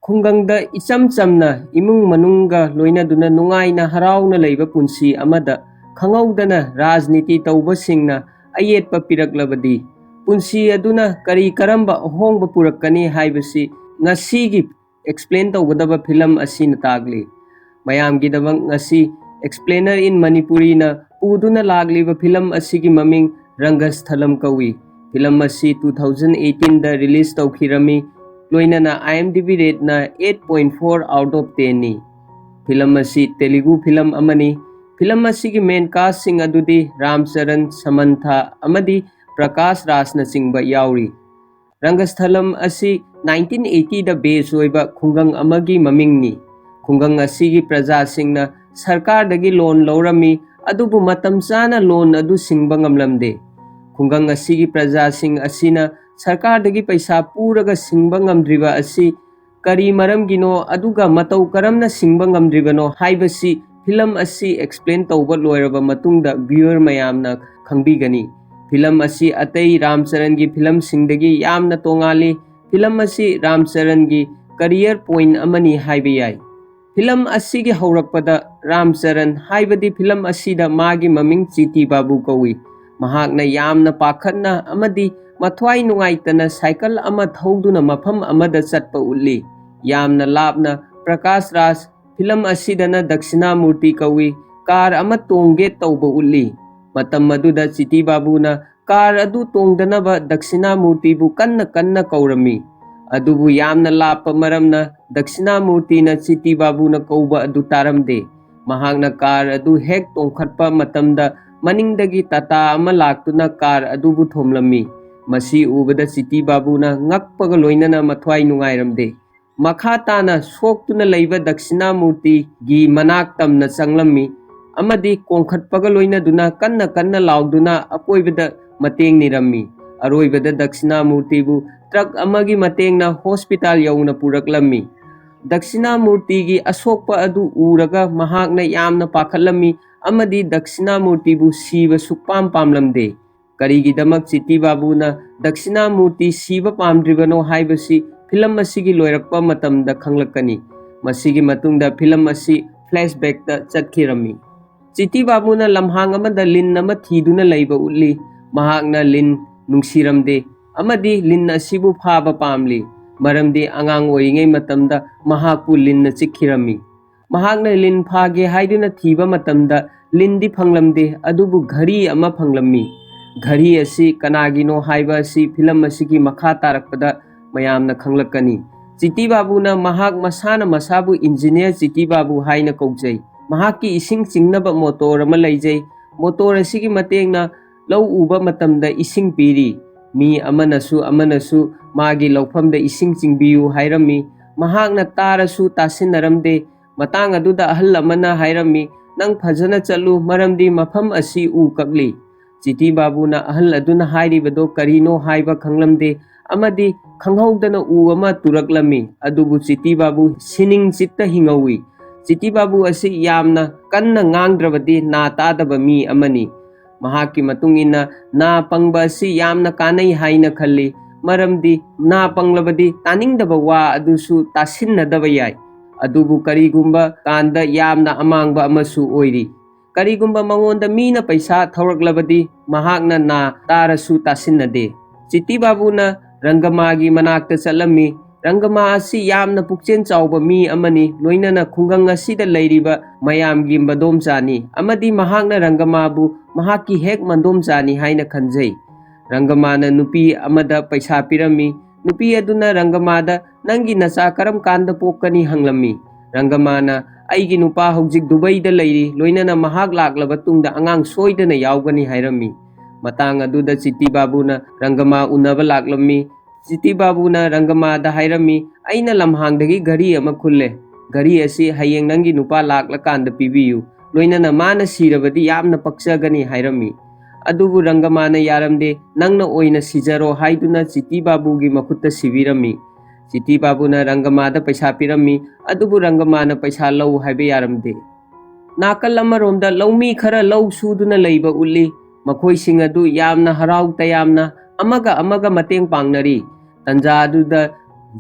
ꯈꯨꯡꯒꯪꯗ ꯏꯆꯝ ꯆꯝꯅ ꯏꯃꯨꯡ ꯃꯅꯨꯡꯒ ꯂꯣꯏꯅꯗꯨꯅ ꯅꯨꯡꯉꯥꯏꯅ ꯍꯔꯥꯎꯅ ꯂꯩꯕ ꯄꯨꯟꯁꯤ ꯑꯃꯗ ꯈꯪꯍꯧꯗꯅ ꯔꯥꯖꯅꯤꯇꯤ ꯇꯧꯕꯁꯤꯡꯅ ꯑꯌꯦꯠꯄ ꯄꯤꯔꯛꯂꯕꯗꯤ ꯄꯨꯟꯁꯤ ꯑꯗꯨꯅ ꯀꯔꯤ ꯀꯔꯝꯕ ꯑꯍꯣꯡꯕ ꯄꯨꯔꯛꯀꯅꯤ ꯍꯥꯏꯕꯁꯤ ꯉꯁꯤꯒꯤ ꯑꯦꯛꯁꯄ꯭ꯂꯦꯟ ꯇꯧꯒꯗꯕ ꯐꯤꯂꯝ ꯑꯁꯤꯅ ꯇꯥꯛꯂꯤ꯫ ꯃꯌꯥꯝꯒꯤꯗꯃꯛ ꯉꯁꯤ ꯑꯦꯛꯁꯄ꯭ꯂꯦꯅꯔ ꯏꯟ ꯃꯅꯤꯄꯨꯔꯤꯅ ꯄꯨꯗꯨꯅ ꯂꯥꯛꯂꯤꯕ ꯐꯤꯂꯝ ꯑꯁꯤꯒꯤ ꯃꯃꯤꯡ ꯔꯪꯒꯁꯊꯂꯝ ꯀꯧꯏ꯫ ꯐꯤꯂꯝ ꯑꯁꯤ 2018ꯗ ꯔꯤꯂꯤꯖ ꯇꯧꯈꯤꯔꯝꯃꯤ, ꯂꯣꯏꯅꯅ IMDb ꯔꯦꯠꯅ 8.4 out of 10ꯅꯤ꯫ ꯐꯤꯂꯝ ꯑꯁꯤ ꯇꯦꯂꯨꯒꯨ ꯐꯤꯂꯝ ꯑꯃꯅꯤ꯫ ꯐꯤꯂꯝ ꯑꯁꯤꯒꯤ ꯃꯦꯟ ꯀꯥꯁꯁꯤꯡ ꯑꯗꯨꯗꯤ ꯔꯥꯝꯆꯔꯟ, ꯁꯃꯟꯊꯥ ꯑꯃꯗꯤ ꯄ꯭ꯔꯀꯥꯁ ꯔꯥꯖꯅꯆꯤꯡꯕ ꯌꯥꯎꯔꯤ꯫ ꯔꯪꯒꯁꯊꯂꯝ ꯑꯁꯤ 1980ꯗ ꯕꯦꯖ ꯑꯣꯏꯕ ꯈꯨꯡꯒꯪ ꯑꯃꯒꯤ ꯃꯃꯤꯡꯅꯤ꯫ ꯈꯨꯡꯒꯪ ꯑꯁꯤꯒꯤ ꯄ꯭ꯔꯖꯥꯁꯤꯡꯅ ꯁꯔꯀꯥꯔꯗꯒꯤ ꯂꯣꯟ ꯂꯧꯔꯝꯃꯤ, ꯑꯗꯨꯕꯨ ꯃꯇꯝ ꯆꯥꯅ ꯂꯣꯟ ꯑꯗꯨ ꯁꯤꯡꯕ ꯉꯝꯂꯝꯗꯦ꯫ ꯈꯨꯡꯒꯪ ꯑꯁꯤꯒꯤ ꯄ꯭ꯔꯖꯥꯁꯤꯡ ꯑꯁꯤꯅ ꯁꯔꯀꯥꯔꯗꯒꯤ ꯄꯩꯁꯥ ꯄꯨꯔꯒ ꯁꯤꯡꯕ ꯉꯝꯗ꯭ꯔꯤꯕ ꯑꯁꯤ ꯀꯔꯤ ꯃꯔꯝꯒꯤꯅꯣ ꯑꯗꯨꯒ ꯃꯇꯧ ꯀꯔꯝꯅ ꯁꯤꯡꯕ ꯉꯝꯗ꯭ꯔꯤꯕꯅꯣ ꯍꯥꯏꯕꯁꯤ ꯐꯤꯂꯝ ꯑꯁꯤ ꯑꯦꯛꯁꯄ꯭ꯂꯦꯟ ꯇꯧꯕ ꯂꯣꯏꯔꯕ ꯃꯇꯨꯡꯗ ꯚ꯭ꯌꯨꯋꯔ ꯃꯌꯥꯝꯅ ꯈꯪꯕꯤꯒꯅꯤ꯫ ꯐꯤꯂꯝ ꯑꯁꯤ ꯑꯇꯩ ꯔꯥꯝꯆꯔꯟꯒꯤ ꯐꯤꯂꯝꯁꯤꯡꯗꯒꯤ ꯌꯥꯝꯅ ꯇꯣꯉꯥꯜꯂꯤ꯫ ꯐꯤꯂꯝ ꯑꯁꯤ ꯔꯥꯝꯆꯔꯟꯒꯤ ꯀꯔꯤꯌꯔ ꯄꯣꯏꯟꯠ ꯑꯃꯅꯤ ꯍꯥꯏꯕ ꯌꯥꯏ꯫ ꯐꯤꯂꯝ ꯑꯁꯤꯒꯤ ꯍꯧꯔꯛꯄꯗ ꯔꯥꯝꯆꯔꯟ ꯍꯥꯏꯕꯗꯤ ꯐꯤꯂꯝ ꯑꯁꯤꯗ ꯃꯥꯒꯤ ꯃꯃꯤꯡ ꯆꯤꯇꯤ ꯕꯥꯕꯨ ꯀꯧꯏ꯫ ꯃꯍꯥꯛꯅ ꯌꯥꯝꯅ ꯄꯥꯈꯠꯅ ꯑꯃꯗꯤ ꯃꯊ꯭ꯋꯥꯏ ꯅꯨꯡꯉꯥꯏꯇꯅ ꯁꯥꯏꯀꯜ ꯑꯃ ꯊꯧꯗꯨꯅ ꯃꯐꯝ ꯑꯃꯗ ꯆꯠꯄ ꯎꯠꯂꯤ, ꯌꯥꯝꯅ ꯂꯥꯞꯅ꯫ ꯄ꯭ꯔꯀꯥꯁ ꯔꯥꯖ ꯐꯤꯂꯝ ꯑꯁꯤꯗꯅ ꯗꯛꯁꯤꯅꯥꯃꯨꯔꯇꯤ ꯀꯧꯏ, ꯀꯥꯔ ꯑꯃ ꯇꯣꯡꯒꯦ ꯇꯧꯕ ꯎꯠꯂꯤ꯫ ꯃꯇꯝ ꯑꯗꯨꯗ ꯆꯤꯇꯤ ꯕꯥꯕꯨꯅ ꯀꯥꯔ ꯑꯗꯨ ꯇꯣꯡꯗꯅꯕ ꯗꯛꯁꯤꯅꯥꯃꯨꯔꯇꯤꯕꯨ ꯀꯟꯅ ꯀꯟꯅ ꯀꯧꯔꯝꯃꯤ, ꯑꯗꯨꯕꯨ ꯌꯥꯝꯅ ꯂꯥꯞꯄ ꯃꯔꯝꯅ ꯗꯛꯁꯤꯅꯥꯃꯨꯔꯇꯤꯅ ꯆꯤꯇꯤ ꯕꯥꯕꯨꯅ ꯀꯧꯕ ꯑꯗꯨ ꯇꯥꯔꯝꯗꯦ꯫ ꯃꯍꯥꯛꯅ ꯀꯥꯔ ꯑꯗꯨ ꯍꯦꯛ ꯇꯣꯡꯈꯠꯄ ꯃꯇꯝꯗ ꯃꯅꯤꯡꯗꯒꯤ ꯇꯥꯇꯥ ꯑꯃ ꯂꯥꯛꯇꯨꯅ ꯀꯥꯔ ꯑꯗꯨꯕꯨ ꯊꯣꯝꯂꯝꯃꯤ꯫ ꯃꯁꯤ ꯎꯕꯗ ꯆꯤꯇꯤ ꯕꯥꯕꯨꯅ ꯉꯛꯄꯒ ꯂꯣꯏꯅꯅ ꯃꯊ꯭ꯋꯥꯏ ꯅꯨꯡꯉꯥꯏꯔꯝꯗꯦ꯫ ꯃꯈꯥ ꯇꯥꯅ ꯁꯣꯛꯇꯨꯅ ꯂꯩꯕ ꯗꯛꯁꯤꯅꯥꯃꯨꯔꯇꯤꯒꯤ ꯃꯅꯥꯛ ꯇꯝꯅ ꯆꯪꯂꯝꯃꯤ ꯑꯃꯗꯤ ꯀꯣꯡꯈꯠꯄꯒ ꯂꯣꯏꯅꯗꯨꯅ ꯀꯟꯅ ꯀꯟꯅ ꯂꯥꯎꯗꯨꯅ ꯑꯀꯣꯏꯕꯗ ꯃꯇꯦꯡ ꯅꯤꯔꯝꯃꯤ꯫ ꯑꯔꯣꯏꯕꯗ ꯗꯛꯁꯤꯅꯥꯃꯨꯔꯇꯤꯕꯨ ꯇ꯭ꯔꯛ ꯑꯃꯒꯤ ꯃꯇꯦꯡꯅ ꯍꯣꯁꯄꯤꯇꯥꯜ ꯌꯧꯅ ꯄꯨꯔꯛꯂꯝꯃꯤ꯫ ꯗꯛꯁꯤꯅꯥꯃꯨꯔꯇꯤꯒꯤ ꯑꯁꯣꯛꯄ ꯑꯗꯨ ꯎꯔꯒ ꯃꯍꯥꯛꯅ ꯌꯥꯝꯅ ꯄꯥꯈꯠꯂꯝꯃꯤ ꯑꯃꯗꯤ ꯗꯛꯁꯤꯅꯥꯃꯨꯔꯇꯤꯕꯨ ꯁꯤꯕ ꯁꯨꯛꯄꯥꯝ ꯄꯥꯝꯂꯝꯗꯦ꯫ ꯀꯔꯤꯒꯤꯗꯃꯛ ꯆꯤꯇꯤ ꯕꯥꯕꯨꯅ ꯗꯛꯁꯤꯅꯥꯃꯨꯔꯇꯤ ꯁꯤꯕ ꯄꯥꯝꯗ꯭ꯔꯤꯕꯅꯣ ꯍꯥꯏꯕꯁꯤ ꯐꯤꯂꯝ ꯑꯁꯤꯒꯤ ꯂꯣꯏꯔꯛꯄ ꯃꯇꯝꯗ ꯈꯪꯂꯛꯀꯅꯤ꯫ ꯃꯁꯤꯒꯤ ꯃꯇꯨꯡꯗ ꯐꯤꯂꯝ ꯑꯁꯤ ꯐ꯭ꯂꯦꯁꯕꯦꯛꯇ ꯆꯠꯈꯤꯔꯝꯃꯤ꯫ ꯆꯤꯇꯤ ꯕꯥꯕꯨꯅ ꯂꯝꯍꯥꯡ ꯑꯃꯗ ꯂꯤꯟ ꯑꯃ ꯊꯤꯗꯨꯅ ꯂꯩꯕ ꯎꯠꯂꯤ꯫ ꯃꯍꯥꯛꯅ ꯂꯤꯟ ꯅꯨꯡꯁꯤꯔꯝꯗꯦ ꯑꯃꯗꯤ ꯂꯤꯟ ꯑꯁꯤꯕꯨ ꯐꯥꯕ ꯄꯥꯝꯂꯤ, ꯃꯔꯝꯗꯤ ꯑꯉꯥꯡ ꯑꯣꯏꯔꯤꯉꯩ ꯃꯇꯝꯗ ꯃꯍꯥꯛꯄꯨ ꯂꯤꯟꯅ ꯆꯤꯛꯈꯤꯔꯝꯃꯤ꯫ ꯃꯍꯥꯛꯅ ꯂꯤꯟ ꯐꯥꯒꯦ ꯍꯥꯏꯗꯨꯅ ꯊꯤꯕ ꯃꯇꯝꯗ ꯂꯤꯟꯗꯤ ꯐꯪꯂꯝꯗꯦ, ꯑꯗꯨꯕꯨ ꯘꯔꯤ ꯑꯃ ꯐꯪꯂꯝꯃꯤ꯫ ꯘꯔꯤ ꯑꯁꯤ ꯀꯅꯥꯒꯤꯅꯣ ꯍꯥꯏꯕ ꯑꯁꯤ ꯐꯤꯂꯝ ꯑꯁꯤꯒꯤ ꯃꯈꯥ ꯇꯥꯔꯛꯄꯗ ꯃꯌꯥꯝꯅ ꯈꯪꯂꯛꯀꯅꯤ꯫ ꯆꯤꯇꯤ ꯕꯥꯕꯨꯅ ꯃꯍꯥꯛ ꯃꯁꯥꯅ ꯃꯁꯥꯕꯨ ꯏꯟꯖꯤꯅꯤꯌꯔ ꯆꯤꯇꯤ ꯕꯥꯕꯨ ꯍꯥꯏꯅ ꯀꯧꯖꯩ꯫ ꯃꯍꯥꯛꯀꯤ ꯏꯁꯤꯡ ꯆꯤꯡꯅꯕ ꯃꯣꯇꯣꯔ ꯑꯃ ꯂꯩꯖꯩ꯫ ꯃꯣꯇꯣꯔ ꯑꯁꯤꯒꯤ ꯃꯇꯦꯡꯅ ꯂꯧ ꯎꯕ ꯃꯇꯝꯗ ꯏꯁꯤꯡ ꯄꯤꯔꯤ꯫ ꯃꯤ ꯑꯃꯅꯁꯨ ꯃꯥꯒꯤ ꯂꯧꯐꯝꯗ ꯏꯁꯤꯡ ꯆꯤꯡꯕꯤꯌꯨ ꯍꯥꯏꯔꯝꯃꯤ꯫ ꯃꯍꯥꯛꯅ ꯇꯥꯔꯁꯨ ꯇꯥꯁꯤꯟꯅꯔꯝꯗꯦ꯫ ꯃꯇꯥꯡ ꯑꯗꯨꯗ ꯑꯍꯜ ꯑꯃꯅ ꯍꯥꯏꯔꯝꯃꯤ, "ꯅꯪ ꯐꯖꯅ ꯆꯠꯂꯨ, ꯃꯔꯝꯗꯤ ꯃꯐꯝ ꯑꯁꯤ ꯎ ꯀꯛꯂꯤ"꯫ ꯆꯤꯇꯤ ꯕꯥꯕꯨꯅ ꯑꯍꯜ ꯑꯗꯨꯅ ꯍꯥꯏꯔꯤꯕꯗꯣ ꯀꯔꯤꯅꯣ ꯍꯥꯏꯕ ꯈꯪꯂꯝꯗꯦ ꯑꯃꯗꯤ ꯈꯪꯍꯧꯗꯅ ꯎ ꯑꯃ ꯇꯨꯔꯛꯂꯝꯃꯤ, ꯑꯗꯨꯕꯨ ꯆꯤꯇꯤ ꯕꯥꯕꯨ ꯁꯤꯅꯤꯡ ꯆꯤꯠꯇ ꯍꯤꯡꯍꯧꯏ꯫ ꯆꯤꯇꯤ ꯕꯥꯕꯨ ꯑꯁꯤ ꯌꯥꯝꯅ ꯀꯟꯅ ꯉꯥꯡꯗ꯭ꯔꯕꯗꯤ ꯅꯥ ꯇꯥꯗꯕ ꯃꯤ ꯑꯃꯅꯤ꯫ ꯃꯍꯥꯛꯀꯤ ꯃꯇꯨꯡ ꯏꯟꯅ ꯅꯥ ꯄꯪꯕ ꯑꯁꯤ ꯌꯥꯝꯅ ꯀꯥꯟꯅꯩ ꯍꯥꯏꯅ ꯈꯜꯂꯤ, ꯃꯔꯝꯗꯤ ꯅꯥ ꯄꯪꯂꯕꯗꯤ ꯇꯥꯅꯤꯡꯗꯕ ꯋꯥ ꯑꯗꯨꯁꯨ ꯇꯥꯁꯤꯟꯅꯗꯕ ꯌꯥꯏ, ꯑꯗꯨꯕꯨ ꯀꯔꯤꯒꯨꯝꯕ ꯀꯥꯟꯗ ꯌꯥꯝꯅ ꯑꯃꯥꯡꯕ ꯑꯃꯁꯨ ꯑꯣꯏꯔꯤ꯫ ꯀꯔꯤꯒꯨꯝꯕ ꯃꯉꯣꯟꯗ ꯃꯤꯅ ꯄꯩꯁꯥ ꯊꯧꯔꯛꯂꯕꯗꯤ ꯃꯍꯥꯛꯅ ꯅꯥ ꯇꯥꯔꯁꯨ ꯇꯥꯁꯤꯟꯅꯗꯦ꯫ ꯆꯤꯇꯤ ꯕꯥꯕꯨꯅ ꯔꯪꯒꯝꯃꯥꯒꯤ ꯃꯅꯥꯛꯇ ꯆꯠꯂꯝꯃꯤ꯫ ꯔꯪꯒꯝꯃꯥ ꯑꯁꯤ ꯌꯥꯝꯅ ꯄꯨꯛꯆꯦꯜ ꯆꯥꯎꯕ ꯃꯤ ꯑꯃꯅꯤ, ꯂꯣꯏꯅꯅ ꯈꯨꯡꯒꯪ ꯑꯁꯤꯗ ꯂꯩꯔꯤꯕ ꯃꯌꯥꯝꯒꯤ ꯃꯗꯣꯝꯆꯥꯅꯤ ꯑꯃꯗꯤ ꯃꯍꯥꯛꯅ ꯔꯪꯒꯝꯃꯥꯕꯨ ꯃꯍꯥꯛꯀꯤ ꯍꯦꯛ ꯃꯗꯣꯝꯆꯥꯅꯤ ꯍꯥꯏꯅ ꯈꯟꯖꯩ꯫ ꯔꯪꯒꯝꯃꯥꯅ ꯅꯨꯄꯤ ꯑꯃꯗ ꯄꯩꯁꯥ ꯄꯤꯔꯝꯃꯤ꯫ ꯅꯨꯄꯤ ꯑꯗꯨꯅ ꯔꯪꯒꯝꯃꯥꯗ "ꯅꯪꯒꯤ ꯅꯆꯥ ꯀꯔꯝ ꯀꯥꯟꯗ ꯄꯣꯛꯀꯅꯤ" ꯍꯪꯂꯝꯃꯤ꯫ ꯔꯪꯒꯝꯃꯥꯅ "ꯑꯩꯒꯤ ꯅꯨꯄꯥ ꯍꯧꯖꯤꯛ ꯗꯨꯕꯩꯗ ꯂꯩꯔꯤ, ꯂꯣꯏꯅꯅ ꯃꯍꯥꯛ ꯂꯥꯛꯂꯕ ꯇꯨꯡꯗ ꯑꯉꯥꯡ ꯁꯣꯏꯗꯅ ꯌꯥꯎꯒꯅꯤ" ꯍꯥꯏꯔꯝꯃꯤ꯫ ꯃꯇꯥꯡ ꯑꯗꯨꯗ ꯆꯤꯇꯤ ꯕꯥꯕꯨꯅ ꯔꯪꯒꯝꯃꯥ ꯎꯅꯕ ꯂꯥꯛꯂꯝꯃꯤ꯫ ꯆꯤꯇꯤ ꯕꯥꯕꯨꯅ ꯔꯪꯒꯝꯃꯥꯗ ꯍꯥꯏꯔꯝꯃꯤ, "ꯑꯩꯅ ꯂꯝꯍꯥꯡꯗꯒꯤ ꯘꯔꯤ ꯑꯃ ꯈꯨꯜꯂꯦ꯫ ꯘꯔꯤ ꯑꯁꯤ ꯍꯌꯦꯡ ꯅꯪꯒꯤ ꯅꯨꯄꯥ ꯂꯥꯛꯂꯀꯥꯟꯗ ꯄꯤꯕꯤꯌꯨ, ꯂꯣꯏꯅꯅ ꯃꯥꯅ ꯁꯤꯔꯕꯗꯤ ꯌꯥꯝꯅ ꯄꯛꯆꯒꯅꯤ" ꯍꯥꯏꯔꯝꯃꯤ꯫ ꯑꯗꯨꯕꯨ ꯔꯪꯒꯝꯃꯥꯅ ꯌꯥꯔꯝꯗꯦ, "ꯅꯪꯅ ꯑꯣꯏꯅ ꯁꯤꯖꯔꯣ" ꯍꯥꯏꯗꯨꯅ ꯆꯤꯇꯤ ꯕꯥꯕꯨꯒꯤ ꯃꯈꯨꯠꯇ ꯁꯤꯕꯤꯔꯝꯃꯤ꯫ ꯆꯤꯇꯤ ꯕꯥꯕꯨꯅ ꯔꯪꯒꯝꯃꯥꯗ ꯄꯩꯁꯥ ꯄꯤꯔꯝꯃꯤ, ꯑꯗꯨꯕꯨ ꯔꯪꯒꯝꯃꯥꯅ ꯄꯩꯁꯥ ꯂꯧ ꯍꯥꯏꯕ ꯌꯥꯔꯝꯗꯦ꯫ ꯅꯥꯀꯜ ꯑꯃꯔꯣꯝꯗ ꯂꯧꯃꯤ ꯈꯔ ꯂꯧ ꯁꯨꯗꯨꯅ ꯂꯩꯕ ꯎꯠꯂꯤ꯫ ꯃꯈꯣꯏꯁꯤꯡ ꯑꯗꯨ ꯌꯥꯝꯅ ꯍꯔꯥꯎ ꯇꯌꯥꯝꯅ ꯑꯃꯒ ꯑꯃꯒ ꯃꯇꯦꯡ ꯄꯥꯡꯅꯔꯤ꯫ ꯇꯟꯖꯥ ꯑꯗꯨꯗ